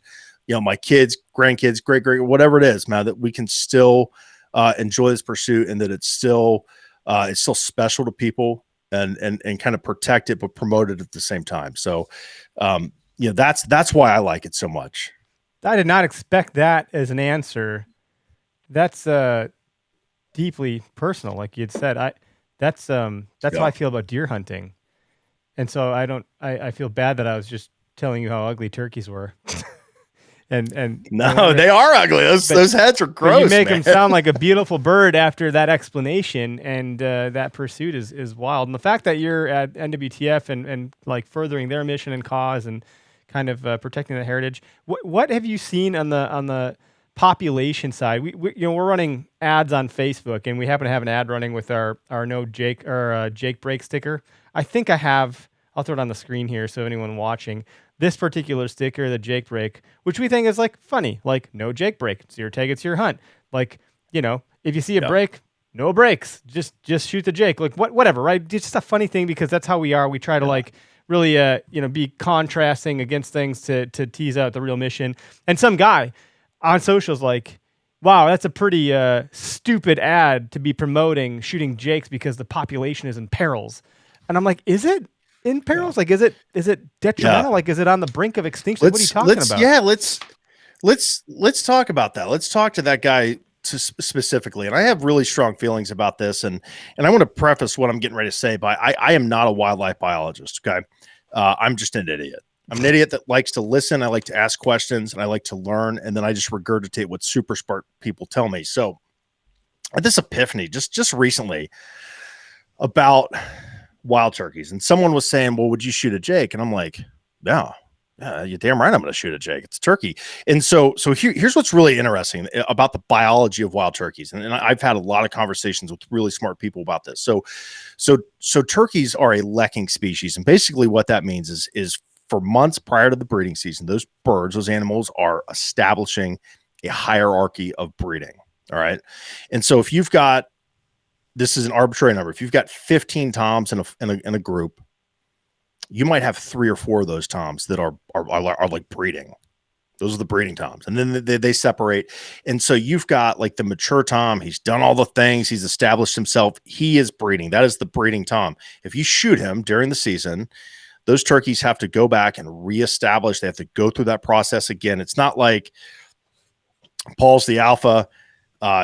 my kids, grandkids, great, whatever it is, man, that we can still enjoy this pursuit and that it's still special to people and kind of protect it, but promote it at the same time. So, that's why I like it so much. I did not expect that as an answer. That's deeply personal, like you'd said. That's how I feel about deer hunting, and so I feel bad that I was just telling you how ugly turkeys were. And no, they are ugly. Those heads are gross. You make them sound like a beautiful bird after that explanation, and that pursuit is wild. And the fact that you're at NWTF and like furthering their mission and cause and kind of protecting the heritage. What have you seen on the population side? We're running ads on Facebook, and we happen to have an ad running with our no Jake or Jake break sticker. I think I have. I'll throw it on the screen here so anyone watching. This particular sticker, the Jake break, which we think is like funny, like no Jake break. It's your tag, it's your hunt. Like, if you see a break, no breaks, just shoot the Jake. Like whatever, right? It's just a funny thing because that's how we are. We try to like really, be contrasting against things to tease out the real mission. And some guy on socials like, wow, that's a pretty stupid ad to be promoting shooting Jakes because the population is in perils. And I'm like, is it? in perils? Like, is it detrimental? Like, is it on the brink of extinction? What are you talking about? Yeah, let's talk about that. Let's talk to that guy specifically. And I have really strong feelings about this. And I want to preface what I'm getting ready to say by I am not a wildlife biologist. Okay. I'm just an idiot. I'm an idiot that likes to listen. I like to ask questions and I like to learn. And then I just regurgitate what super smart people tell me. So this epiphany just recently about wild turkeys, and someone was saying, well, would you shoot a Jake? And I'm like, no. Yeah, you're damn right I'm going to shoot a Jake. It's a turkey. And so here's what's really interesting about the biology of wild turkeys. And I've had a lot of conversations with really smart people about this. So turkeys are a lekking species. And basically what that means is for months prior to the breeding season, those birds, those animals are establishing a hierarchy of breeding. All right. And so if you've got, this is an arbitrary number, if you've got 15 toms in a group, you might have 3 or 4 of those toms that are like breeding. Those are the breeding toms. And then they separate. And so you've got like the mature tom. He's done all the things. He's established himself. He is breeding. That is the breeding tom. If you shoot him during the season, those turkeys have to go back and reestablish. They have to go through that process again. It's not like Paul's the alpha.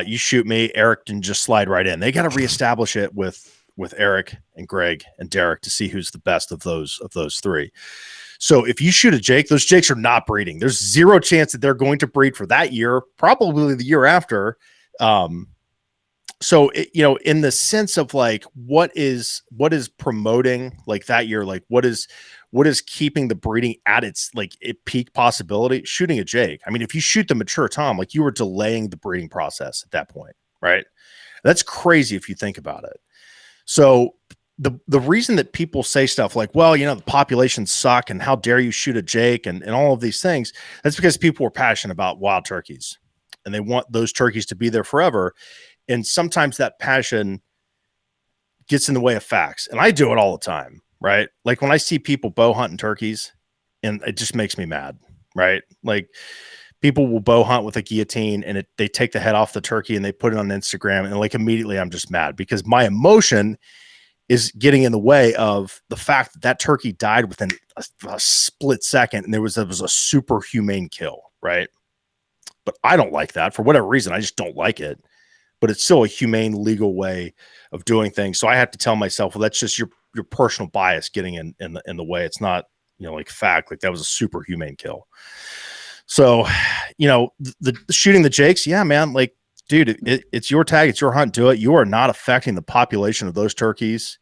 You shoot me, Eric can just slide right in. They got to reestablish it with Eric and Greg and Derek to see who's the best of those 3. So if you shoot a Jake, those Jakes are not breeding. There's zero chance that they're going to breed for that year, probably the year after. So in the sense of like, what is promoting like that year, like what is keeping the breeding at its like peak possibility? Shooting a Jake. I mean, if you shoot the mature tom, like you were delaying the breeding process at that point, right? That's crazy if you think about it. So the reason that people say stuff like, well, the populations suck and how dare you shoot a Jake and all of these things, that's because people are passionate about wild turkeys and they want those turkeys to be there forever. And sometimes that passion gets in the way of facts. And I do it all the time, right? Like when I see people bow hunting turkeys, and it just makes me mad, right? Like people will bow hunt with a guillotine and they take the head off the turkey and they put it on Instagram. And like immediately I'm just mad because my emotion is getting in the way of the fact that turkey died within a split second. And there was a super humane kill, right? But I don't like that for whatever reason. I just don't like it. But it's still a humane, legal way of doing things. So I have to tell myself, well, that's just your personal bias getting in the way. It's not, like fact, like that was a super humane kill. So, the shooting the Jakes, yeah, man, like, dude, it's your tag, it's your hunt, do it. You are not affecting the population of those turkeys.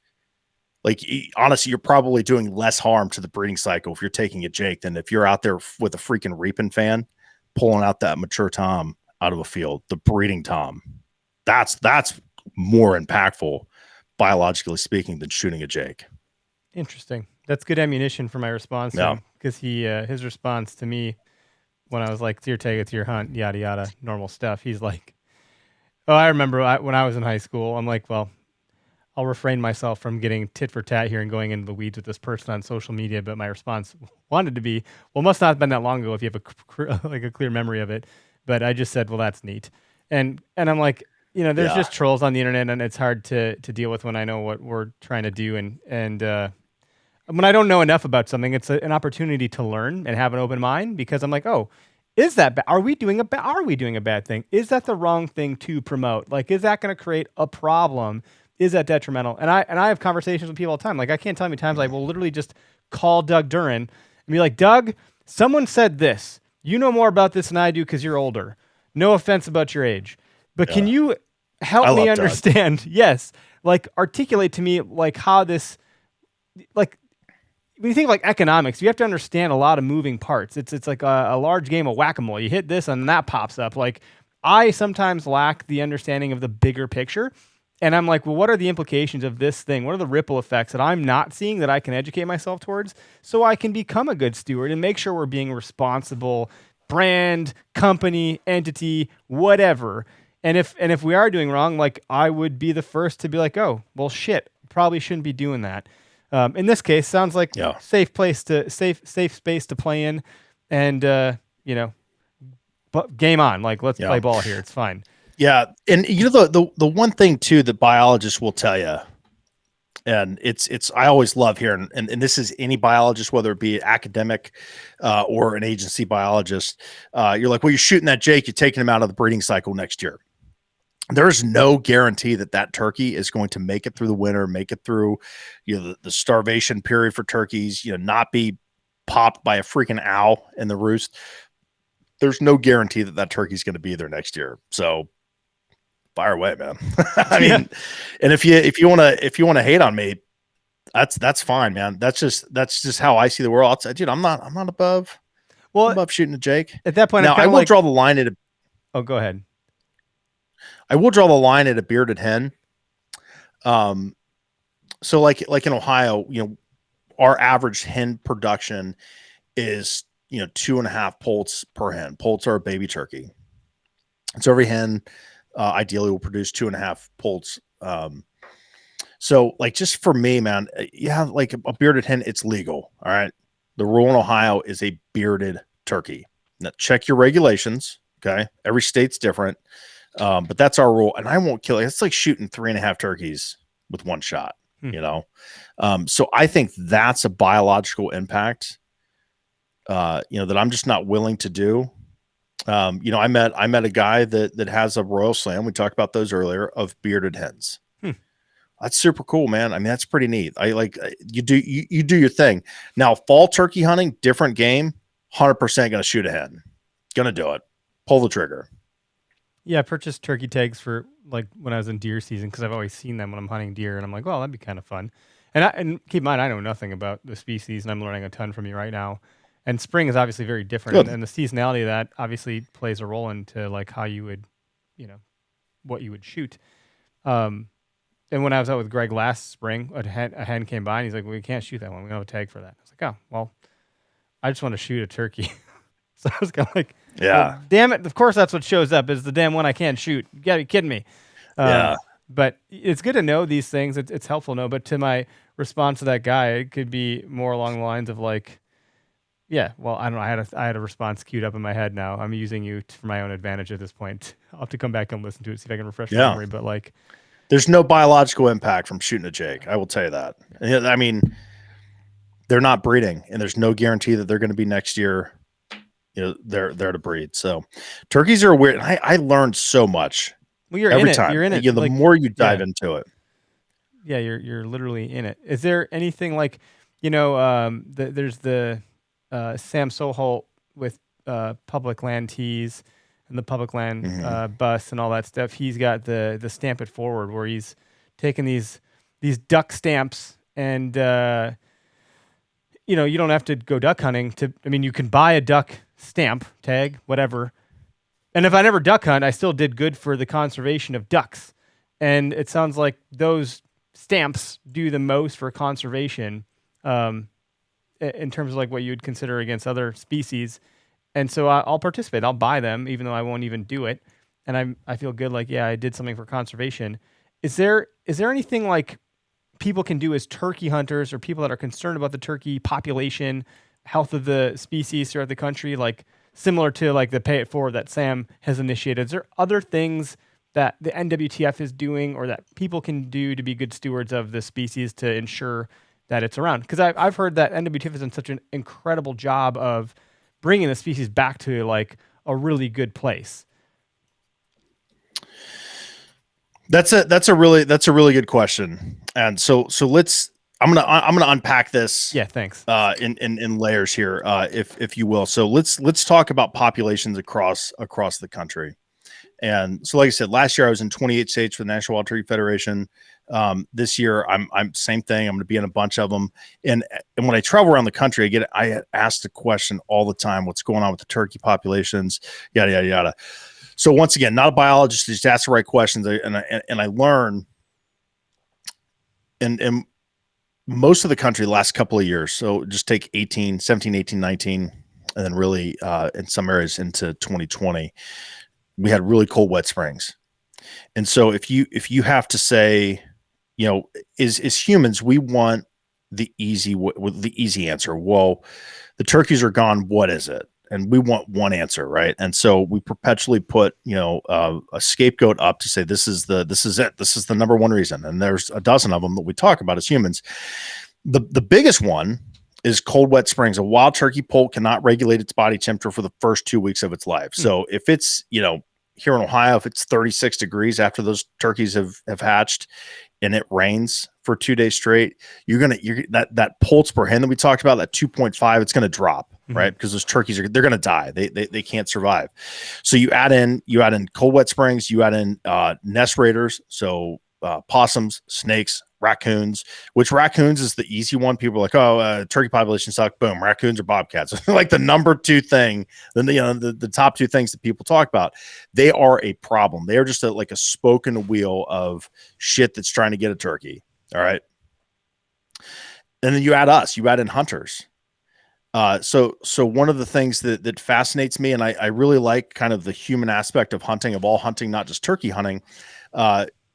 Like, honestly, you're probably doing less harm to the breeding cycle if you're taking a Jake than if you're out there with a freaking reaping fan pulling out that mature tom out of a field, the breeding tom. That's more impactful, biologically speaking, than shooting a Jake. Interesting. That's good ammunition for my response. Yeah, because his response to me when I was like, "It's your tag, it's your hunt," yada yada, normal stuff. He's like, "Oh, I remember when I was in high school." I'm like, "Well, I'll refrain myself from getting tit for tat here and going into the weeds with this person on social media." But my response wanted to be, "Well, must not have been that long ago if you have a clear memory of it." But I just said, "Well, that's neat," and I'm like, there's just trolls on the internet, and it's hard to deal with when I know what we're trying to do, and when I don't know enough about something, it's an opportunity to learn and have an open mind because I'm like, oh, is that are we doing a bad thing? Is that the wrong thing to promote? Like, is that going to create a problem? Is that detrimental? And I have conversations with people all the time. Like, I can't tell how many times I will literally just call Doug Duran and be like, Doug, someone said this. You know more about this than I do because you're older. No offense about your age. But can you help me understand? Doug. Yes. Like, articulate to me, like, how this, like, when you think of, like, economics, you have to understand a lot of moving parts. It's like a large game of whack-a-mole. You hit this and that pops up. Like, I sometimes lack the understanding of the bigger picture. And I'm like, well, what are the implications of this thing? What are the ripple effects that I'm not seeing that I can educate myself towards so I can become a good steward and make sure we're being responsible brand, company, entity, whatever. And if we are doing wrong, like, I would be the first to be like, oh, well, shit, probably shouldn't be doing that. In this case, sounds like safe space to play in, and but game on. Like, let's play ball here. It's fine. Yeah, and the one thing too that biologists will tell you, And I always love hearing, and this is any biologist, whether it be academic or an agency biologist. You're like, well, you're shooting that Jake, you're taking him out of the breeding cycle next year. There's no guarantee that turkey is going to make it through the winter, make it through, the starvation period for turkeys, not be popped by a freaking owl in the roost. There's no guarantee that turkey's going to be there next year. So fire away, man. I mean, and if you want to hate on me, that's fine, man. That's just how I see the world. I'll say, dude, I'm not above shooting a Jake. At that point, now I will draw the line at oh, go ahead. I will draw the line at a bearded hen. So like in Ohio, our average hen production is 2.5 poults per hen. Poults are a baby turkey. So every hen ideally will produce 2.5 poults. So like, just for me, man, like a bearded hen, it's legal. All right. The rule in Ohio is a bearded turkey. Now check your regulations. Okay. Every state's different. But that's our rule. And I won't kill it. It's like shooting 3.5 turkeys with one shot, So I think that's a biological impact, that I'm just not willing to do. I met a guy that has a Royal Slam. We talked about those earlier, of bearded hens. That's super cool, man. I mean, that's pretty neat. I like, you do your thing. Now, fall turkey hunting, different game, 100% going to shoot a hen. Going to do it. Pull the trigger. Yeah, I purchased turkey tags for like when I was in deer season, because I've always seen them when I'm hunting deer, and I'm like, well, that'd be kind of fun. And keep in mind, I know nothing about the species, and I'm learning a ton from you right now. And spring is obviously very different, and the seasonality of that obviously plays a role into like how you would, what you would shoot. And when I was out with Greg last spring, a hen came by, and he's like, well, we can't shoot that one. We don't have a tag for that. I was like, oh, well, I just want to shoot a turkey. So I was kind of like, yeah, well, damn it. Of course, that's what shows up is the damn one I can't shoot. You got to be kidding me. Yeah. But it's good to know these things. It's helpful to know. But to my response to that guy, it could be more along the lines of like, yeah, well, I don't know. I had a response queued up in my head now. I'm using you for my own advantage at this point. I'll have to come back and listen to it, see if I can refresh my memory. But like, there's no biological impact from shooting a Jake. I will tell you that. I mean, they're not breeding, and there's no guarantee that they're going to be next year. They're to breed. So turkeys are weird. I learned so much. Well, you're every in it. time. You're in it. The like, more you dive into it. Yeah, you're literally in it. Is there anything like, there's the Sam Soholt with public land tees and the public land bus and all that stuff. He's got the Stamp It Forward, where he's taking these duck stamps, and you don't have to go duck hunting you can buy a duck stamp tag, whatever. And if I never duck hunt, I still did good for the conservation of ducks. And it sounds like those stamps do the most for conservation in terms of like what you would consider against other species. And so I'll participate. I'll buy them, even though I won't even do it. And I feel good, like, yeah, I did something for conservation. Is there anything like people can do as turkey hunters, or people that are concerned about the turkey population, health of the species throughout the country, like similar to like the Pay It Forward that Sam has initiated? Is there other things that the NWTF is doing, or that people can do to be good stewards of the species to ensure that it's around? Because I've heard that NWTF has done such an incredible job of bringing the species back to like a really good place. That's a really good question. And so I'm gonna unpack this. Yeah, thanks. In layers here, if you will. So let's talk about populations across the country. And so, like I said, last year I was in 28 states for the National Wild Turkey Federation. This year I'm same thing. I'm going to be in a bunch of them. And when I travel around the country, I get asked the question all the time: what's going on with the turkey populations? Yada yada yada. So once again, not a biologist, just ask the right questions, and I learn. And most of the country the last couple of years, so just take 17, 18, 19, and then really in some areas into 2020, we had really cold, wet springs. And so if you have to say, is humans, we want the easy answer. Well, the turkeys are gone. What is it? and we want one answer, right? And so we perpetually put, a scapegoat up to say, this is it. This is the number one reason. And there's a dozen of them that we talk about as humans. The biggest one is cold, wet springs. A wild turkey poult cannot regulate its body temperature for the first 2 weeks of its life. So if it's, here in Ohio, if it's 36 degrees after those turkeys have hatched and it rains for 2 days straight, that poults per hen that we talked about, that 2.5, it's going to drop, right? Because those turkeys they're going to die. They can't survive. So you add in cold, wet springs, you add in nest raiders. So possums, snakes, raccoons, which raccoons is the easy one. People are like, oh, turkey population suck. Boom, raccoons or bobcats. Like the number two thing, then the top two things that people talk about. They are a problem. They are just like a spoke in the wheel of shit that's trying to get a turkey. All right. And then you add in hunters. So one of the things that fascinates me, and I really like kind of the human aspect of hunting, of all hunting, not just turkey hunting.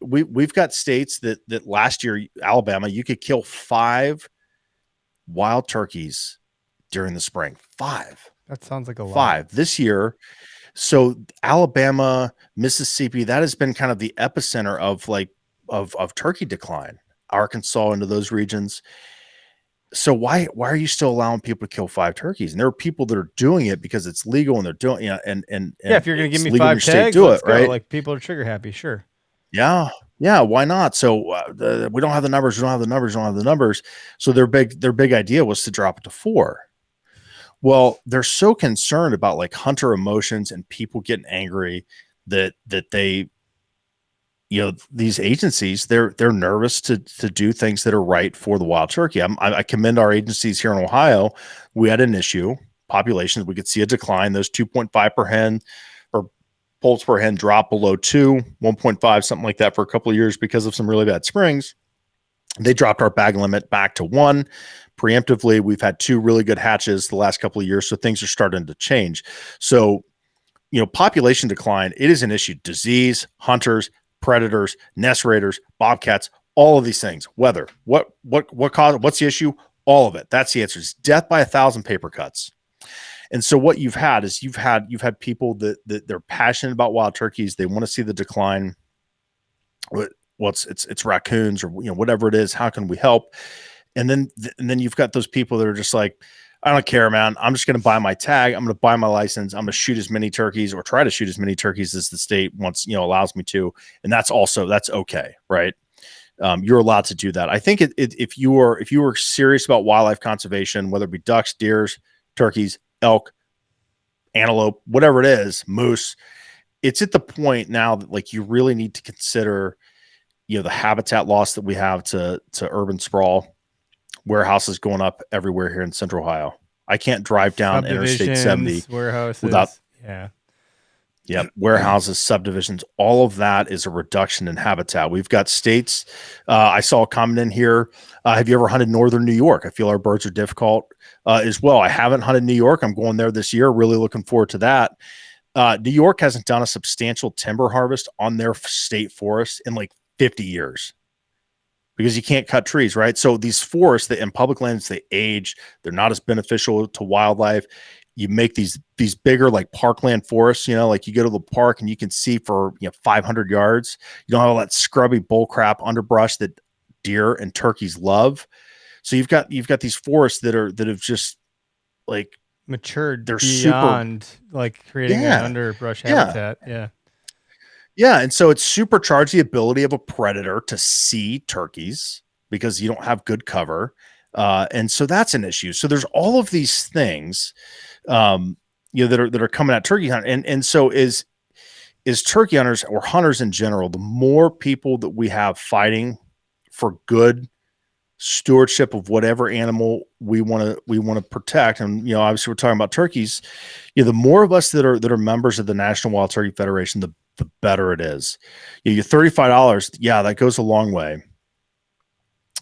We've got states that last year, Alabama, you could kill 5 wild turkeys during the spring. 5. That sounds like a lot. 5 this year. So Alabama, Mississippi, that has been kind of the epicenter of turkey decline. Arkansas, into those regions. So why are you still allowing people to kill 5 turkeys? And there are people that are doing it because it's legal, and they're doing, and if you're going to give me legal in 5 your state, tags, do let's it, go. right? Like, people are trigger happy. Sure. Yeah. Why not? So we don't have the numbers. So their big idea was to drop it to 4. Well, they're so concerned about like hunter emotions and people getting angry that they, these agencies, they're nervous to do things that are right for the wild turkey. I commend our agencies here in Ohio. We had an issue populations. We could see a decline. Those 2.5 per hen or poults per hen drop below 2, 1.5, something like that for a couple of years because of some really bad springs. They dropped our bag limit back to 1 preemptively. We've had 2 really good hatches the last couple of years. So things are starting to change. So, population decline, it is an issue. Disease, hunters, predators, nest raiders, bobcats, all of these things. Weather, what cause, what's the issue? All of it. That's the answer. It's death by 1,000 paper cuts. And so what you've had is you've had people that they're passionate about wild turkeys. They want to see the decline. It's raccoons or whatever it is. How can we help? And then you've got those people that are just like, I don't care, man. I'm just going to buy my tag. I'm going to buy my license. I'm going to shoot as many turkeys or try to shoot as many turkeys as the state wants, allows me to. And that's okay. Right. You're allowed to do that. I think if you were serious about wildlife conservation, whether it be ducks, deers, turkeys, elk, antelope, whatever it is, moose, it's at the point now that like you really need to consider, the habitat loss that we have to urban sprawl, warehouses going up everywhere here in Central Ohio. I can't drive down Interstate 70 warehouses without warehouses, Yeah. subdivisions. All of that is a reduction in habitat. We've got states. I saw a comment in here. Have you ever hunted northern New York? I feel our birds are difficult as well. I haven't hunted New York. I'm going there this year. Really looking forward to that. New York hasn't done a substantial timber harvest on their state forest in like 50 years because you can't cut trees, right? So these forests that in public lands, they age. They're not as beneficial to wildlife. You make these bigger like parkland forests, like you go to the park and you can see for 500 yards. You don't have all that scrubby bullcrap underbrush that deer and turkeys love. So you've got these forests that have just like matured. They're beyond like creating an underbrush habitat. Yeah. And so it's supercharged the ability of a predator to see turkeys because you don't have good cover. And so that's an issue. So there's all of these things, that are coming at turkey hunt. And so is turkey hunters or hunters in general, the more people that we have fighting for good stewardship of whatever animal we want to protect. And, obviously we're talking about turkeys, the more of us that are members of the National Wild Turkey Federation, the better it is. Your $35. Yeah, that goes a long way.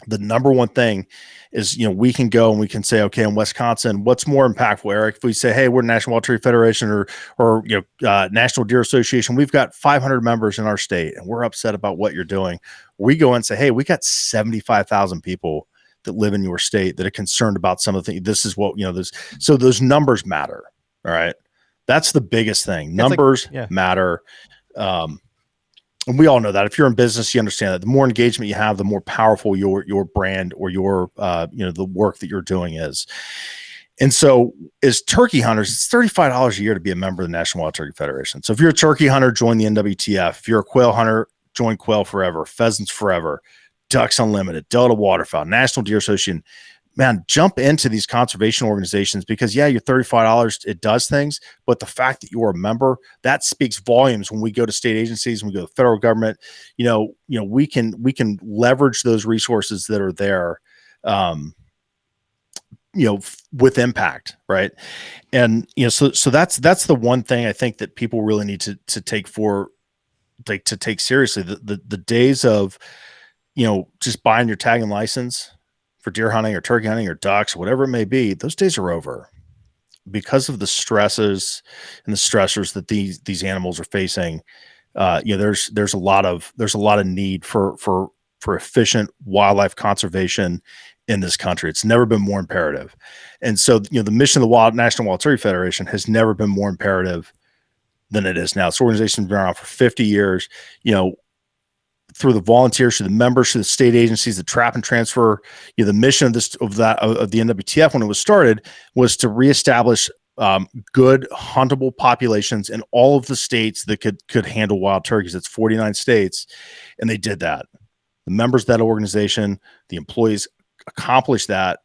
The number one thing is, we can go and we can say, okay, in Wisconsin, what's more impactful, Eric? If we say, hey, we're National Wild Turkey Federation or National Deer Association, we've got 500 members in our state and we're upset about what you're doing. We go and say, hey, we got 75,000 people that live in your state that are concerned about some of the things. This is what, so those numbers matter. All right. That's the biggest thing. That's Numbers yeah. matter. And we all know that. If you're in business, you understand that the more engagement you have, the more powerful your brand or your the work that you're doing is. And so as turkey hunters, it's $35 a year to be a member of the National Wild Turkey Federation. So if you're a turkey hunter, join the NWTF. If you're a quail hunter, join Quail Forever, Pheasants Forever, Ducks Unlimited, Delta Waterfowl, National Deer Association. Man, jump into these conservation organizations because your $35, it does things, but the fact that you're a member, that speaks volumes when we go to state agencies, when we go to the federal government, we can leverage those resources that are there, with impact. Right. And, so that's the one thing I think that people really need to take seriously. The days of, just buying your tag and license for deer hunting or turkey hunting or ducks, whatever it may be, those days are over because of the stresses and the stressors that these animals are facing. There's a lot of need for efficient wildlife conservation in this country. It's never been more imperative. And so, the mission of the National Wild Turkey Federation has never been more imperative than it is now. This organization's been around for 50 years, through the volunteers, through the members, through the state agencies, the trap and transfer. The mission of the NWTF when it was started was to reestablish good huntable populations in all of the states that could handle wild turkeys. It's 49 states, and they did that. The members of that organization, the employees, accomplished that,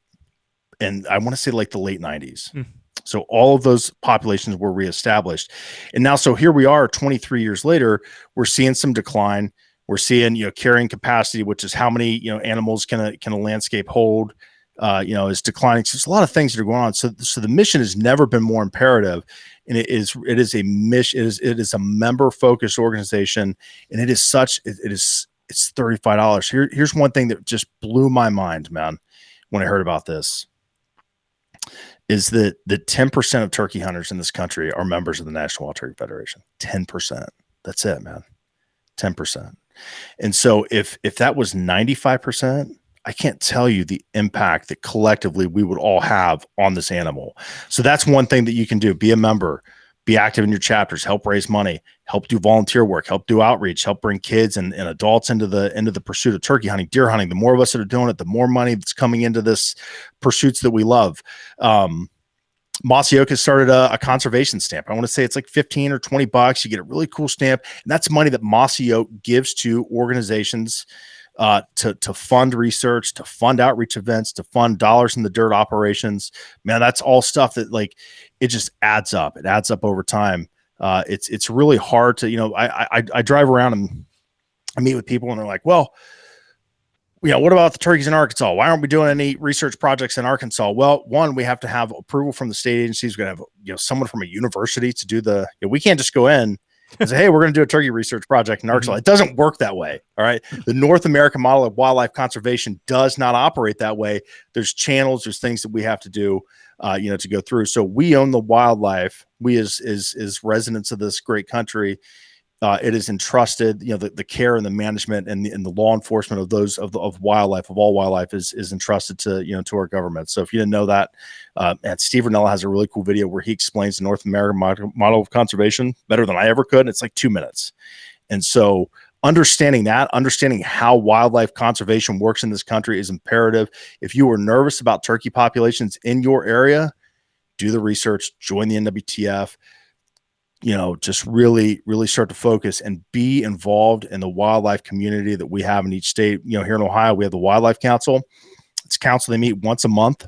and I want to say like the late 90s. So all of those populations were reestablished, and now so here we are, 23 years later, we're seeing some decline. We're seeing, carrying capacity, which is how many, animals can a landscape hold, is declining. So there's a lot of things that are going on. So the mission has never been more imperative, and it is a mission. It is a member focused organization, and it's $35. Here's one thing that just blew my mind, man, when I heard about this, is that the 10% of turkey hunters in this country are members of the National Wild Turkey Federation. 10%. That's it, man. 10%. And so if that was 95%, I can't tell you the impact that collectively we would all have on this animal. So that's one thing that you can do. Be a member, be active in your chapters, help raise money, help do volunteer work, help do outreach, help bring kids and adults into the pursuit of turkey hunting, deer hunting. The more of us that are doing it, the more money that's coming into this pursuits that we love. Mossy Oak has started a conservation stamp. I want to say it's like 15 or 20 bucks. You get a really cool stamp, and that's money that Mossy Oak gives to organizations to fund research, to fund outreach events, to fund dollars in the dirt operations. Man, that's all stuff that it just adds up. It adds up over time. It's really hard to, I drive around and I meet with people and they're like, well, what about the turkeys in Arkansas? Why aren't we doing any research projects in Arkansas? Well, one, we have to have approval from the state agencies. We're going to have, someone from a university to do we can't just go in and say, hey, we're going to do a turkey research project in Arkansas. It doesn't work that way. All right. The North American model of wildlife conservation does not operate that way. There's channels, there's things that we have to do, to go through. So we own the wildlife. We as residents of this great country, it is entrusted, the care and the management and the law enforcement of those of wildlife, of all wildlife is entrusted to, to our government. So if you didn't know that, and Steve Ranella has a really cool video where he explains the North American model of conservation better than I ever could. And it's like 2 minutes. And so understanding how wildlife conservation works in this country is imperative. If you are nervous about turkey populations in your area, do the research, join the NWTF. Just really, really start to focus and be involved in the wildlife community that we have in each state. Here in Ohio, we have the Wildlife Council. It's a council. They meet once a month,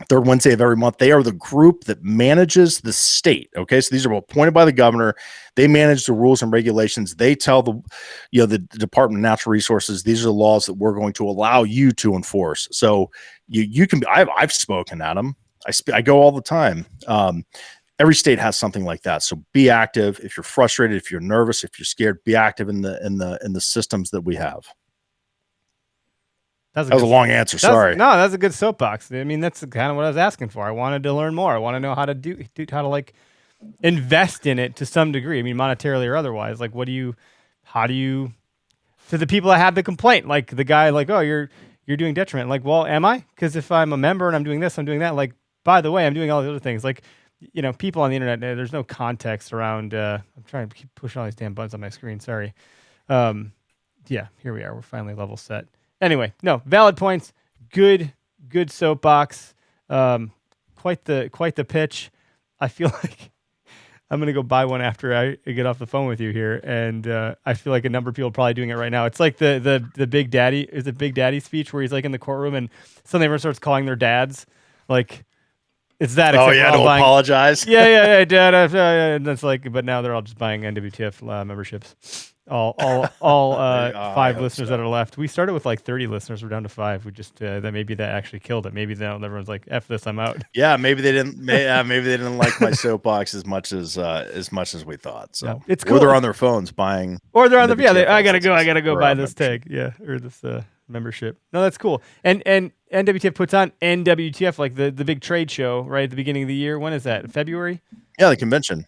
third Wednesday of every month. They are the group that manages the state. Okay. So these are appointed by the governor. They manage the rules and regulations. They tell the Department of Natural Resources, these are the laws that we're going to allow you to enforce. So you can, I've spoken at them. I go all the time. Every state has something like that. So be active. If you're frustrated, if you're nervous, if you're scared, be active in the systems that we have. That was a long answer. Sorry. No, that's a good soapbox. I mean, that's kind of what I was asking for. I wanted to learn more. I want to know how to invest in it to some degree. I mean, monetarily or otherwise. Like, how do you, to the people that have the complaint, like the guy, like, oh, you're doing detriment. Like, well, am I? Because if I'm a member and I'm doing this, I'm doing that. Like, by the way, I'm doing all the other things. Like, people on the internet, there's no context around. I'm trying to keep pushing all these damn buttons on my screen. Sorry. Yeah, here we are. We're finally level set. Anyway, no, valid points. Good soapbox. Quite the pitch. I feel like I'm gonna go buy one after I get off the phone with you here, and I feel like a number of people are probably doing it right now. It's like the Big Daddy is the Big Daddy speech where he's like in the courtroom and suddenly everyone starts calling their dads. Like it's that. Oh yeah, to apologize. Yeah, Dad. And that's like, but now they're all just buying NWTF memberships. All 5 listeners that are left. We started with like 30 listeners. We're down to 5. We just that maybe that actually killed it. Maybe now everyone's like, "F this, I'm out." Yeah, maybe they didn't. Maybe they didn't like my soapbox as much as we thought. So yeah, it's cool. Or they're on their phones buying. Or they're on I gotta go buy this tag. Yeah, or this membership. No, that's cool. And NWTF puts on NWTF, like the big trade show right at the beginning of the year. When is that? February? Yeah, the convention.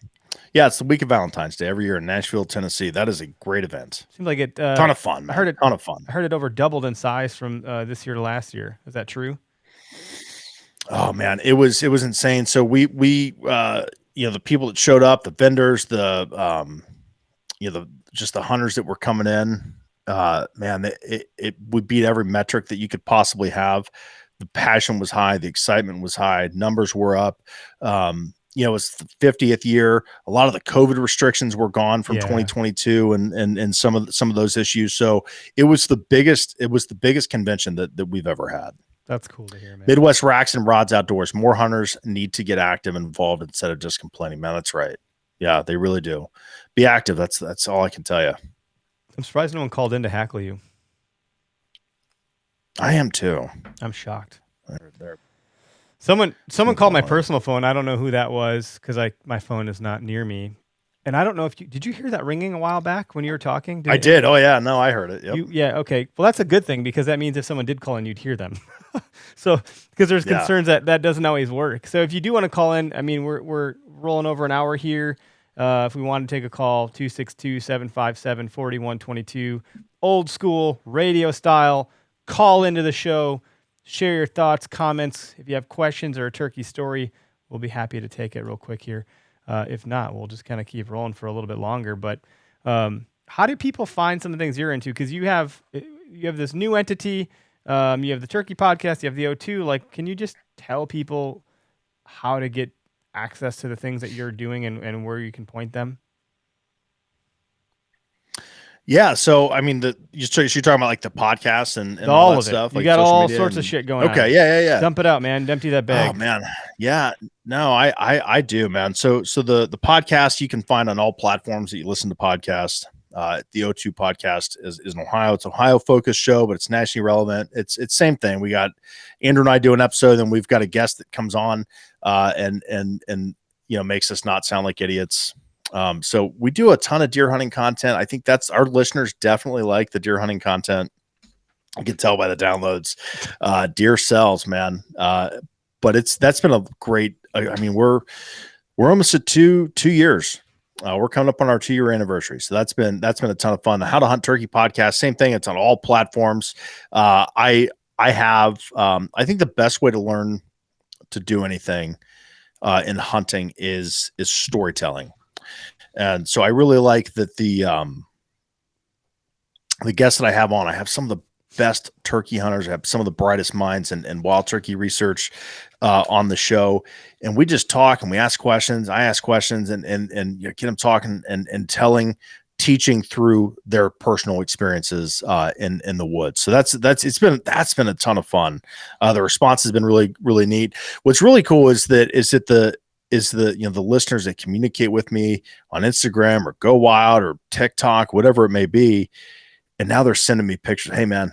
Yeah, it's the week of Valentine's Day every year in Nashville, Tennessee. That is a great event. Seems like it. Ton of fun. Man. I heard it. Ton of fun. I heard it over doubled in size from this year to last year. Is that true? Oh man, it was insane. So we the people that showed up, the vendors, just the hunters that were coming in. Man, it would beat every metric that you could possibly have. The passion was high, the excitement was high, numbers were up. It was the 50th year. A lot of the COVID restrictions were gone from 2022 and some of those issues. So it was the biggest convention that we've ever had. That's cool to hear, man. Midwest Racks and Rods Outdoors. More hunters need to get active and involved instead of just complaining. Man, that's right. Yeah, they really do. Be active. That's all I can tell you. I'm surprised no one called in to hackle you. I am too. I'm shocked. They're Someone called my personal phone. I don't know who that was because my phone is not near me. And I don't know if did you hear that ringing a while back when you were talking? I did. Oh yeah, no, I heard it. Yep. Yeah, okay. Well, that's a good thing because that means if someone did call in, you'd hear them. So because there's concerns that doesn't always work. So if you do want to call in, I mean, we're rolling over an hour here. If we want to take a call, 262-757-4122, old school radio style, call into the show. Share your thoughts, comments. If you have questions or a turkey story, we'll be happy to take it real quick here. If not, we'll just kind of keep rolling for a little bit longer. But how do people find some of the things you're into? Because you have this new entity. You have the Turkey Podcast. You have the O2. Like, can you just tell people how to get access to the things that you're doing and where you can point them? Yeah, so I mean, you're talking about like the podcast and all that of stuff. You like got all sorts of shit going on. Okay, yeah. Dump it out, man. Empty that bag. Oh man, yeah. No, I do, man. So the podcast you can find on all platforms that you listen to podcasts. The O2 podcast is in Ohio. It's an Ohio focused show, but it's nationally relevant. It's same thing. We got Andrew and I do an episode, and we've got a guest that comes on and makes us not sound like idiots. So we do a ton of deer hunting content. I think that's our listeners definitely like the deer hunting content. I can tell by the downloads. Deer sells, man. But that's been a great. I mean, we're almost at two years. We're coming up on our 2-year anniversary, so that's been a ton of fun. The How to Hunt Turkey podcast, same thing. It's on all platforms. I think the best way to learn to do anything in hunting is storytelling. And so I really like that the guests that I have on, I have some of the best turkey hunters. I have some of the brightest minds in wild turkey research on the show. And we just talk and we ask questions. I ask questions and get them talking and teaching through their personal experiences in the woods. So that's been a ton of fun. The response has been really, really neat. What's really cool is the listeners that communicate with me on Instagram or Go Wild or TikTok, whatever it may be. And now they're sending me pictures. Hey man,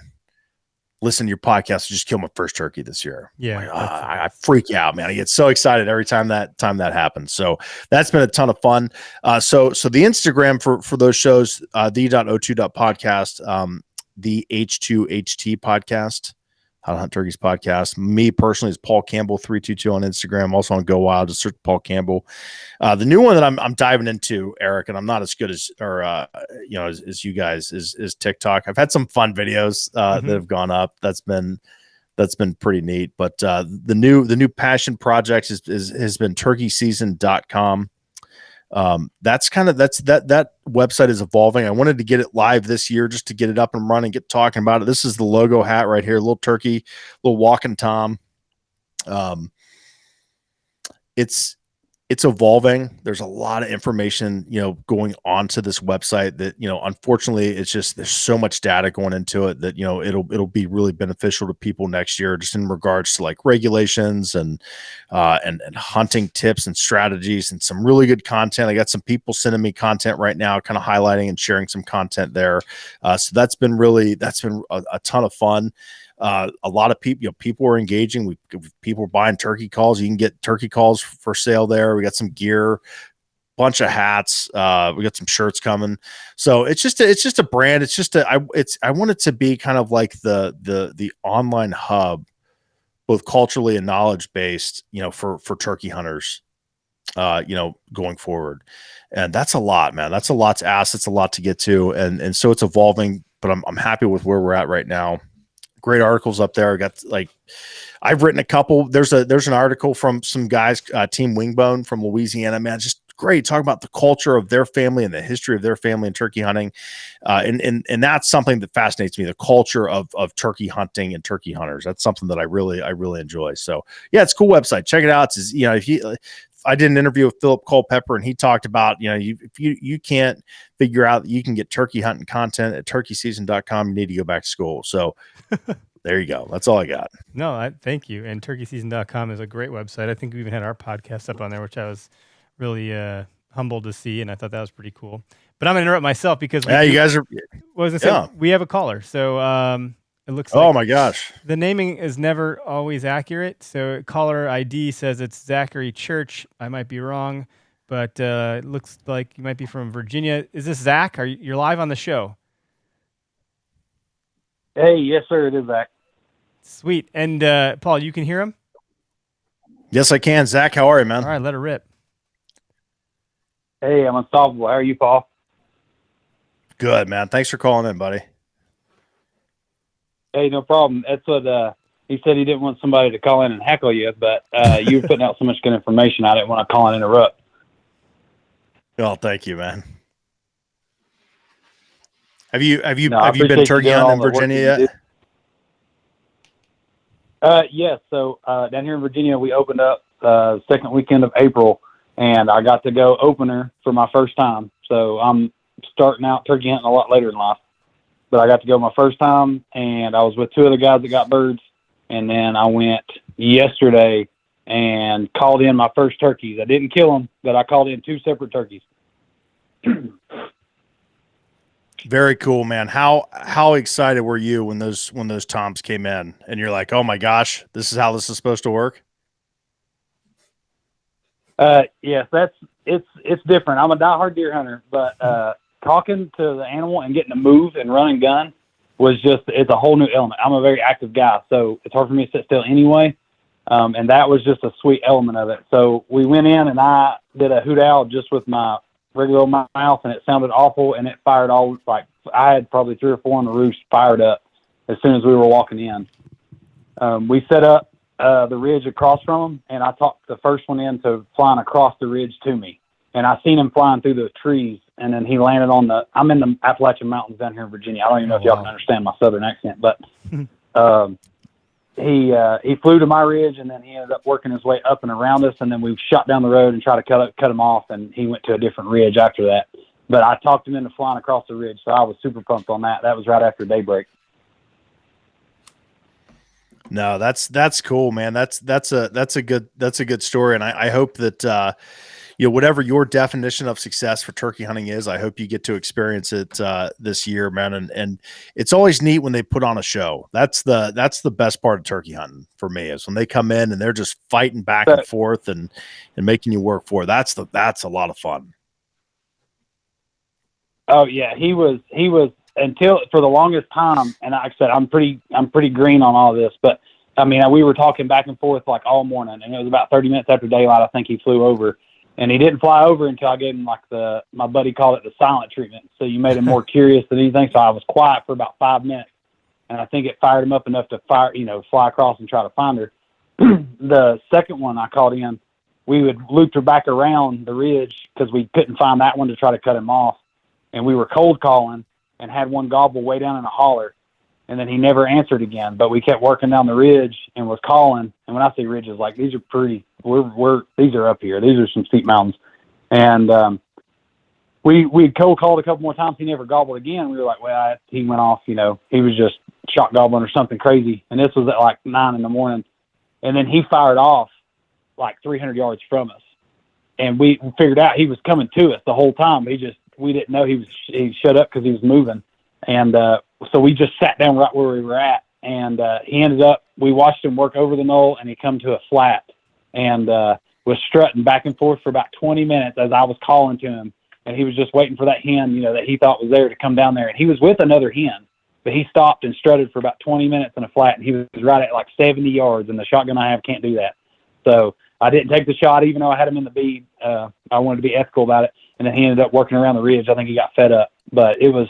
listen to your podcast. I just killed my first turkey this year. Yeah. Like, I freak out, man. I get so excited every time that happens. So that's been a ton of fun. So the Instagram for those shows, the.o2.podcast, the H2HT podcast, How to Hunt Turkeys podcast. Me personally is Paul Campbell 322 on Instagram. Also on Go Wild, just search Paul Campbell. The new one that I'm diving into, Eric, and I'm not as good as you guys is TikTok. I've had some fun videos that have gone up. That's been that's been pretty neat. But the new passion project has been turkeyseason.com. That website is evolving. I wanted to get it live this year just to get it up and running, get talking about it. This is the logo hat right here, little turkey, little walking Tom. It's evolving. There's a lot of information, going onto this website that, unfortunately it's just, there's so much data going into it that, it'll be really beneficial to people next year, just in regards to like regulations and hunting tips and strategies and some really good content. I got some people sending me content right now, kind of highlighting and sharing some content there. So that's been a ton of fun. A lot of people are engaging. People are buying turkey calls. You can get turkey calls for sale there. We got some gear, bunch of hats. We got some shirts coming. So it's just a brand. I want it to be kind of like the online hub, both culturally and knowledge based, for turkey hunters, going forward. And that's a lot, man. That's a lot to ask. It's a lot to get to. And so it's evolving, but I'm happy with where we're at right now. Great articles up there. I've written a couple. There's an article from some guys, Team Wingbone from Louisiana, man, just great. Talk about the culture of their family and the history of their family and turkey hunting. And that's something that fascinates me, the culture of turkey hunting and turkey hunters. That's something that I really enjoy. So yeah, it's a cool website. Check it out. It's, I did an interview with Philip Culpepper, and he talked about, if you can't figure out that you can get turkey hunting content at turkeyseason.com, you need to go back to school. So there you go. That's all I got. No, thank you. And turkeyseason.com is a great website. I think we even had our podcast up on there, which I was really humbled to see, and I thought that was pretty cool. But I'm going to interrupt myself because you guys are. We have a caller. So it looks oh like my gosh, the naming is never always accurate. So caller ID says it's Zachary Church. I might be wrong, but it looks like you might be from Virginia. Is this Zach? You're live on the show? Hey, yes, sir. It is Zach. Sweet. And Paul, you can hear him? Yes, I can. Zach, how are you, man? All right, let her rip. Hey, I'm unstoppable. How are you, Paul? Good, man. Thanks for calling in, buddy. Hey, no problem. That's what he said. He didn't want somebody to call in and heckle you, but you were putting out so much good information. I didn't want to call and interrupt. Well, thank you, man. Have you been turkey hunting in Virginia yet? Yes. So down here in Virginia, we opened up second weekend of April, and I got to go opener for my first time. So I'm starting out turkey hunting a lot later in life, but I got to go my first time, and I was with two other guys that got birds, and then I went yesterday and called in my first turkeys. I didn't kill them, but I called in two separate turkeys. Very cool, man. How excited were you when those toms came in and you're like, oh my gosh, this is how this is supposed to work? Yes, it's different. I'm a diehard deer hunter, but talking to the animal and getting to move and run and gun it's a whole new element. I'm a very active guy, so it's hard for me to sit still anyway. And that was just a sweet element of it. So we went in and I did a hoot owl just with my regular old mouth, and it sounded awful, and it fired all, like I had probably 3 or 4 on the roost fired up as soon as we were walking in. We set up the ridge across from them, and I talked the first one into flying across the ridge to me, and I seen him flying through the trees, and then he landed I'm in the Appalachian Mountains down here in Virginia. I don't even know if y'all can understand my southern accent, but he flew to my ridge, and then he ended up working his way up and around us, and then we shot down the road and tried to cut him off, and he went to a different ridge after that. But I talked him into flying across the ridge, so I was super pumped on that. That was right after daybreak. No, that's cool, man. That's a good story, and I hope that whatever your definition of success for turkey hunting is, I hope you get to experience it this year, man. And it's always neat when they put on a show. That's the best part of turkey hunting for me, is when they come in and they're just fighting back and forth and making you work for it. That's a lot of fun. Oh yeah, he was until for the longest time. And like I said, I'm pretty green on all this, but I mean, we were talking back and forth like all morning, and it was about 30 minutes after daylight, I think he flew over. And he didn't fly over until I gave him my buddy called it the silent treatment. So you made him more curious than anything. So I was quiet for about 5 minutes. and I think it fired him up enough to fly across and try to find her. The second one I caught in, we would loop her back around the ridge because we couldn't find that one to try to cut him off. And we were cold calling and had one gobble way down in a holler. And then he never answered again, but we kept working down the ridge and was calling. And when I say ridges, like these are pretty, these are up here. These are some steep mountains. And, we cold called a couple more times. He never gobbled again. We were like, well, he went off, he was just shot gobbling or something crazy. And this was at like 9 a.m. And then he fired off like 300 yards from us. And we figured out he was coming to us the whole time. We didn't know he shut up because he was moving. And, so we just sat down right where we were at. And, we watched him work over the knoll, and he come to a flat and, was strutting back and forth for about 20 minutes as I was calling to him. And he was just waiting for that hen, that he thought was there to come down there. And he was with another hen, but he stopped and strutted for about 20 minutes in a flat. And he was right at like 70 yards. And the shotgun I have can't do that. So I didn't take the shot, even though I had him in the bead. I wanted to be ethical about it. And then he ended up working around the ridge. I think he got fed up, but it was,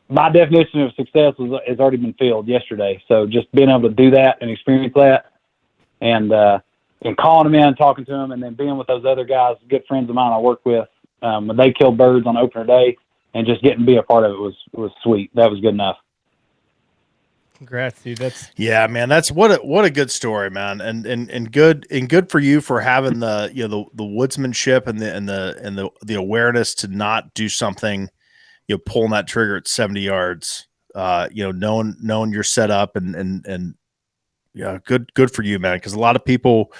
my definition of success has already been filled yesterday. So just being able to do that and experience that and calling them in, talking to them, and then being with those other guys, good friends of mine I work with, when they killed birds on opener day, and just getting to be a part of it was sweet. That was good enough. Congrats, dude. Yeah, man. That's what a good story, man. And good for you for having the woodsmanship and the awareness to not do something, pulling that trigger at 70 yards, knowing you're set up and yeah, good for you, man. Cause a lot of people,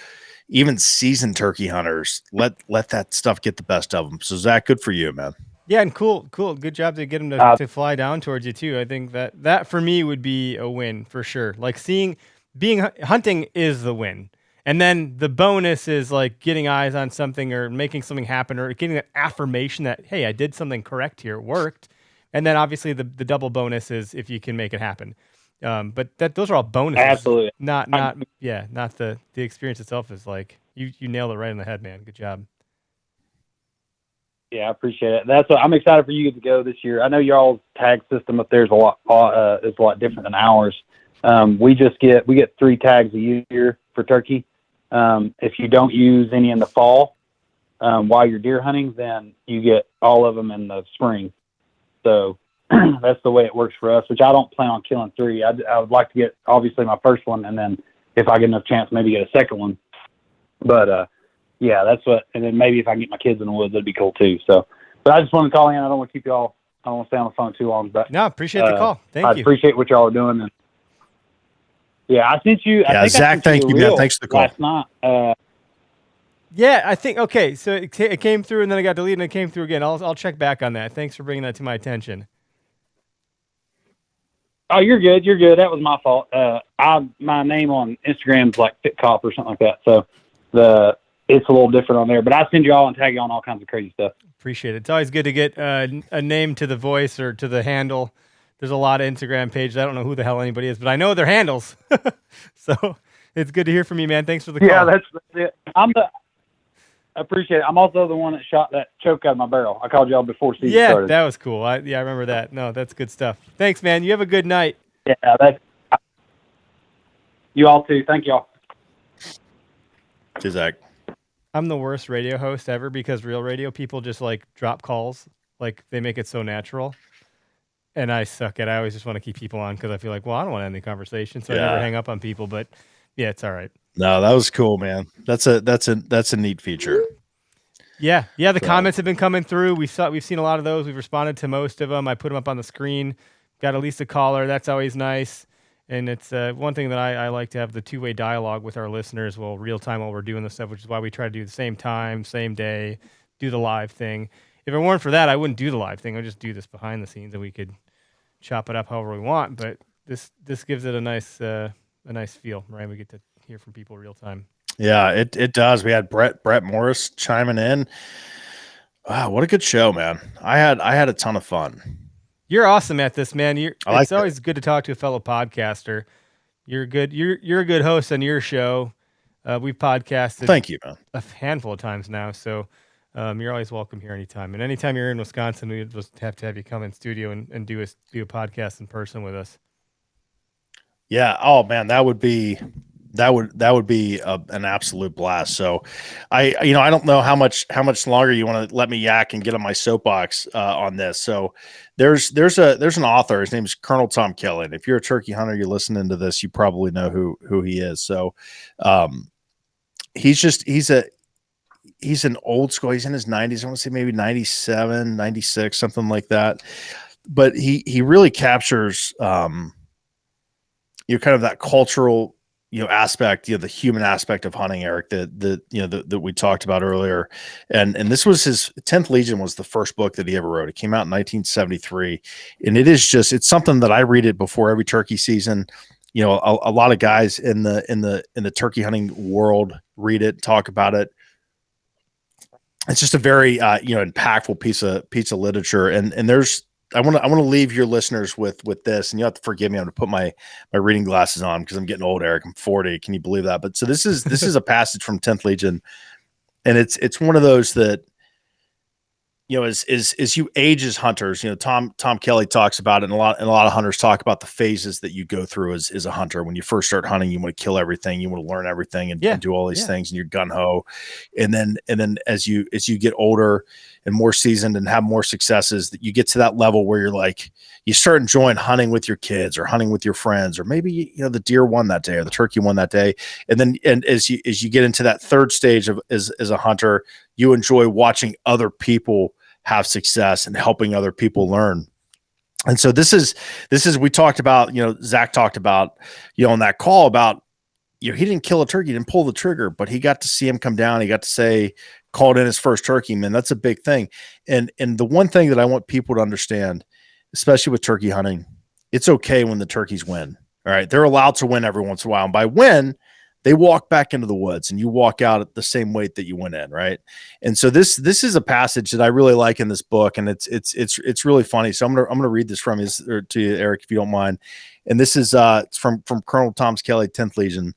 even seasoned turkey hunters, let that stuff get the best of them. So Zach, good for you, man. Yeah, and cool. Good job to get him to fly down towards you too. I think that for me would be a win for sure. Like hunting is the win. And then the bonus is like getting eyes on something or making something happen or getting an affirmation that, hey, I did something correct here. It worked. And then obviously the double bonus is if you can make it happen. But those are all bonuses. Absolutely. Not the experience itself is like, you nailed it right in the head, man. Good job. Yeah, I appreciate it. I'm excited for you to go this year. I know y'all's tag system up there is a lot different than ours. We get 3 tags a year for turkey. If you don't use any in the fall while you're deer hunting, then you get all of them in the spring. So that's the way it works for us, which I don't plan on killing 3. I would like to get obviously my first one, and then if I get enough chance, maybe get a second one. But yeah, and then maybe if I can get my kids in the woods, that'd be cool too. So, but I just want to call in. I don't want to keep y'all. I don't want to stay on the phone too long. But no, appreciate the call. Thank you. Appreciate what y'all are doing. And yeah, I sent you. Yeah, Zach, thank you, man. Thanks for the call. Last night. Yeah, I think okay. So it came through, and then it got deleted, and it came through again. I'll check back on that. Thanks for bringing that to my attention. Oh, you're good. You're good. That was my fault. My name on Instagram is like Fit Cop or something like that. So it's a little different on there. But I send you all and tag you on all kinds of crazy stuff. Appreciate it. It's always good to get a name to the voice or to the handle. There's a lot of Instagram pages. I don't know who the hell anybody is, but I know their handles. So it's good to hear from you, man. Thanks for the call. Yeah, that's it. I appreciate it. I'm also the one that shot that choke out of my barrel. I called y'all before season started. Yeah, that was cool. I remember that. No, that's good stuff. Thanks, man. You have a good night. Yeah, you all too. Thank y'all. Cheers, Zach. I'm the worst radio host ever because real radio people just like drop calls. Like they make it so natural. And I suck at it. I always just want to keep people on because I feel like, well, I don't want to end the conversation. So I never hang up on people. But yeah, it's all right. No, that was cool, man. That's a neat feature. Yeah. The comments have been coming through. We've seen a lot of those. We've responded to most of them. I put them up on the screen. Got at least a caller. That's always nice. And it's one thing that I like to have the two-way dialogue with our listeners, real time while we're doing this stuff, which is why we try to do the same time, same day, do the live thing. If it weren't for that, I wouldn't do the live thing. I'd just do this behind the scenes, and we could chop it up however we want. But this gives it a nice feel, right? We get to hear from people real time. Yeah, it does. We had Brett Morris chiming in. Wow, what a good show, man! I had a ton of fun. You're awesome at this, man. It's always good to talk to a fellow podcaster. You're good. You're a good host on your show. We've podcasted. Thank you, man. A handful of times now, so you're always welcome here anytime. And anytime you're in Wisconsin, we just have to have you come in studio and do a podcast in person with us. Yeah. Oh man, that would be an absolute blast. So I don't know how much longer you want to let me yak and get on my soapbox on this. So there's an author. His name is Colonel Tom Kelly. And if you're a turkey hunter, you're listening to this, you probably know who he is. So he's an old school. He's in his 90s. I want to say maybe 97, 96, something like that. But he really captures kind of that cultural aspect, the human aspect of hunting, Eric, that we talked about earlier. And this was his 10th Legion was the first book that he ever wrote. It came out in 1973. And it's something that I read it before every turkey season. A lot of guys in the turkey hunting world read it, talk about it. It's just a very impactful piece of literature. And I want to leave your listeners with this, and you have to forgive me. I'm going to put my reading glasses on because I'm getting old, Eric. I'm 40. Can you believe that? But so this is a passage from 10th Legion, and it's one of those that as you age as hunters, Tom Kelly talks about it, and a lot of hunters talk about the phases that you go through as a hunter. When you first start hunting, you want to kill everything, you want to learn everything, and do all these things, and you're gun ho. And then as you get older and more seasoned and have more successes, that you get to that level where you're like, you start enjoying hunting with your kids or hunting with your friends, or maybe the deer won that day or the turkey won that day. And as you get into that third stage of as a hunter, you enjoy watching other people have success and helping other people learn. And so this is we talked about, Zach talked about, on that call about, he didn't kill a turkey, he didn't pull the trigger, but he got to see him come down. He got to say, called in his first turkey, man. That's a big thing. And the one thing that I want people to understand, especially with turkey hunting, it's okay when the turkeys win. All right. They're allowed to win every once in a while. And by win, they walk back into the woods and you walk out at the same weight that you went in. Right. And so this is a passage that I really like in this book, and it's really funny. So I'm going to read this from you, or to you, Eric, if you don't mind. And this is from Colonel Tom Kelly, 10th Legion.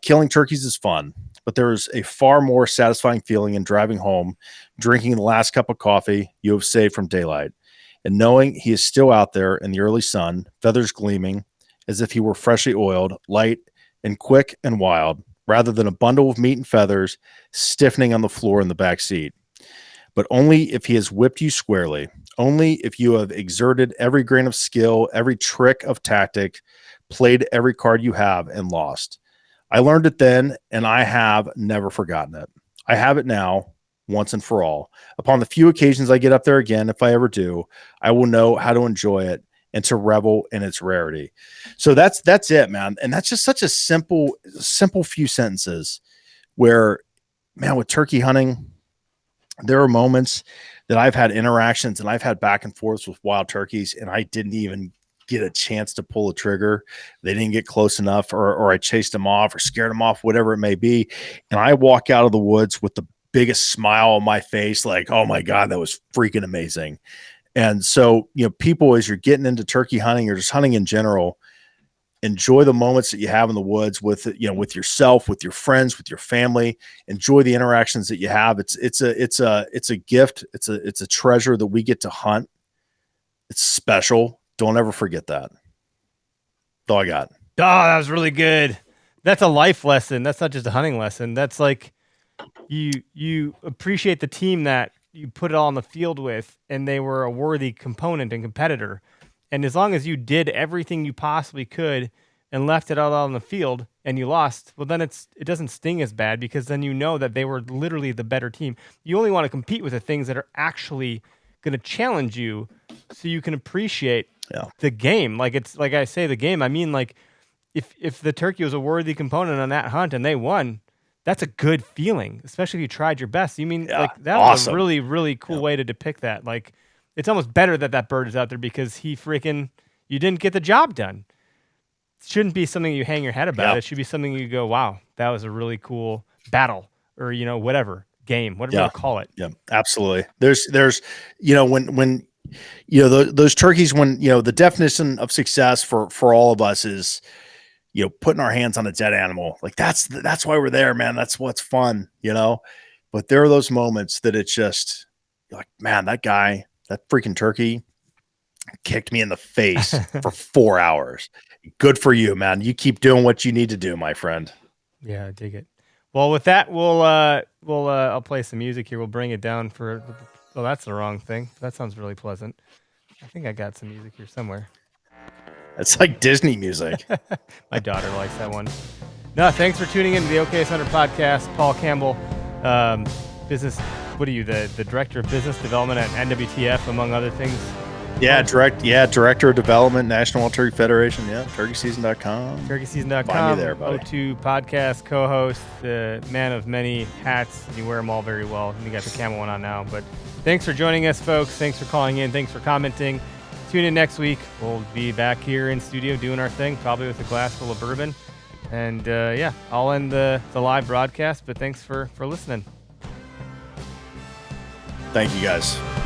Killing turkeys is fun, but there is a far more satisfying feeling in driving home, drinking the last cup of coffee you have saved from daylight, and knowing he is still out there in the early sun, feathers gleaming as if he were freshly oiled, light and quick and wild, rather than a bundle of meat and feathers stiffening on the floor in the back seat. But only if he has whipped you squarely, only if you have exerted every grain of skill, every trick of tactic, played every card you have, and lost. I learned it then, and I have never forgotten it. I have it now, once and for all. Upon the few occasions I get up there again, if I ever do, I will know how to enjoy it and to revel in its rarity. So that's it, man. And that's just such a simple few sentences where, man, with turkey hunting, there are moments that I've had interactions and I've had back and forths with wild turkeys, and I didn't even get a chance to pull the trigger. They didn't get close enough, or I chased them off or scared them off, whatever it may be. And I walk out of the woods with the biggest smile on my face, like, oh my God, that was freaking amazing. And so, people, as you're getting into turkey hunting or just hunting in general, enjoy the moments that you have in the woods with, with yourself, with your friends, with your family. Enjoy the interactions that you have. It's a gift. It's a treasure that we get to hunt. It's special. Don't ever forget that. That's all I got. Oh, that was really good. That's a life lesson. That's not just a hunting lesson. That's like you appreciate the team that you put it all on the field with, and they were a worthy component and competitor. And as long as you did everything you possibly could and left it all on the field and you lost, well, then it doesn't sting as bad, because then you know that they were literally the better team. You only want to compete with the things that are actually going to challenge you, so you can appreciate the game. Like I say, the game, I mean, like if the turkey was a worthy component on that hunt and they won, that's a good feeling, especially if you tried your best. You mean, like, that was awesome. A really, really cool way to depict that. Like, it's almost better that bird is out there because you didn't get the job done. It shouldn't be something you hang your head about. It should be something you go, wow, that was a really cool battle, or, whatever, game, whatever you call it. Yeah, absolutely. There's, when those turkeys, when, the definition of success for all of us is, putting our hands on a dead animal. Like, that's why we're there, man. That's what's fun, but there are those moments that it's just, you're like, man, that guy, that freaking turkey kicked me in the face for 4 hours. Good for you, man. You keep doing what you need to do, my friend. Yeah, I dig it. Well, with that, I'll play some music here. We'll bring it down for. Oh, that's the wrong thing. That sounds really pleasant. I think I got some music here somewhere. It's like Disney music. My daughter likes that one. No, thanks for tuning in to the Okayest Hunter podcast. Paul Campbell, business. What are you, the director of business development at NWTF, among other things? Yeah, director of development, National Wild Turkey Federation. Yeah, turkeyseason.com. Turkeyseason.com. Find me there, buddy. O2 podcast co-host, man of many hats. You wear them all very well. You got the camel one on now. But thanks for joining us, folks. Thanks for calling in. Thanks for commenting. Tune in next week. We'll be back here in studio doing our thing, probably with a glass full of bourbon. And I'll end the live broadcast. But thanks for listening. Thank you, guys.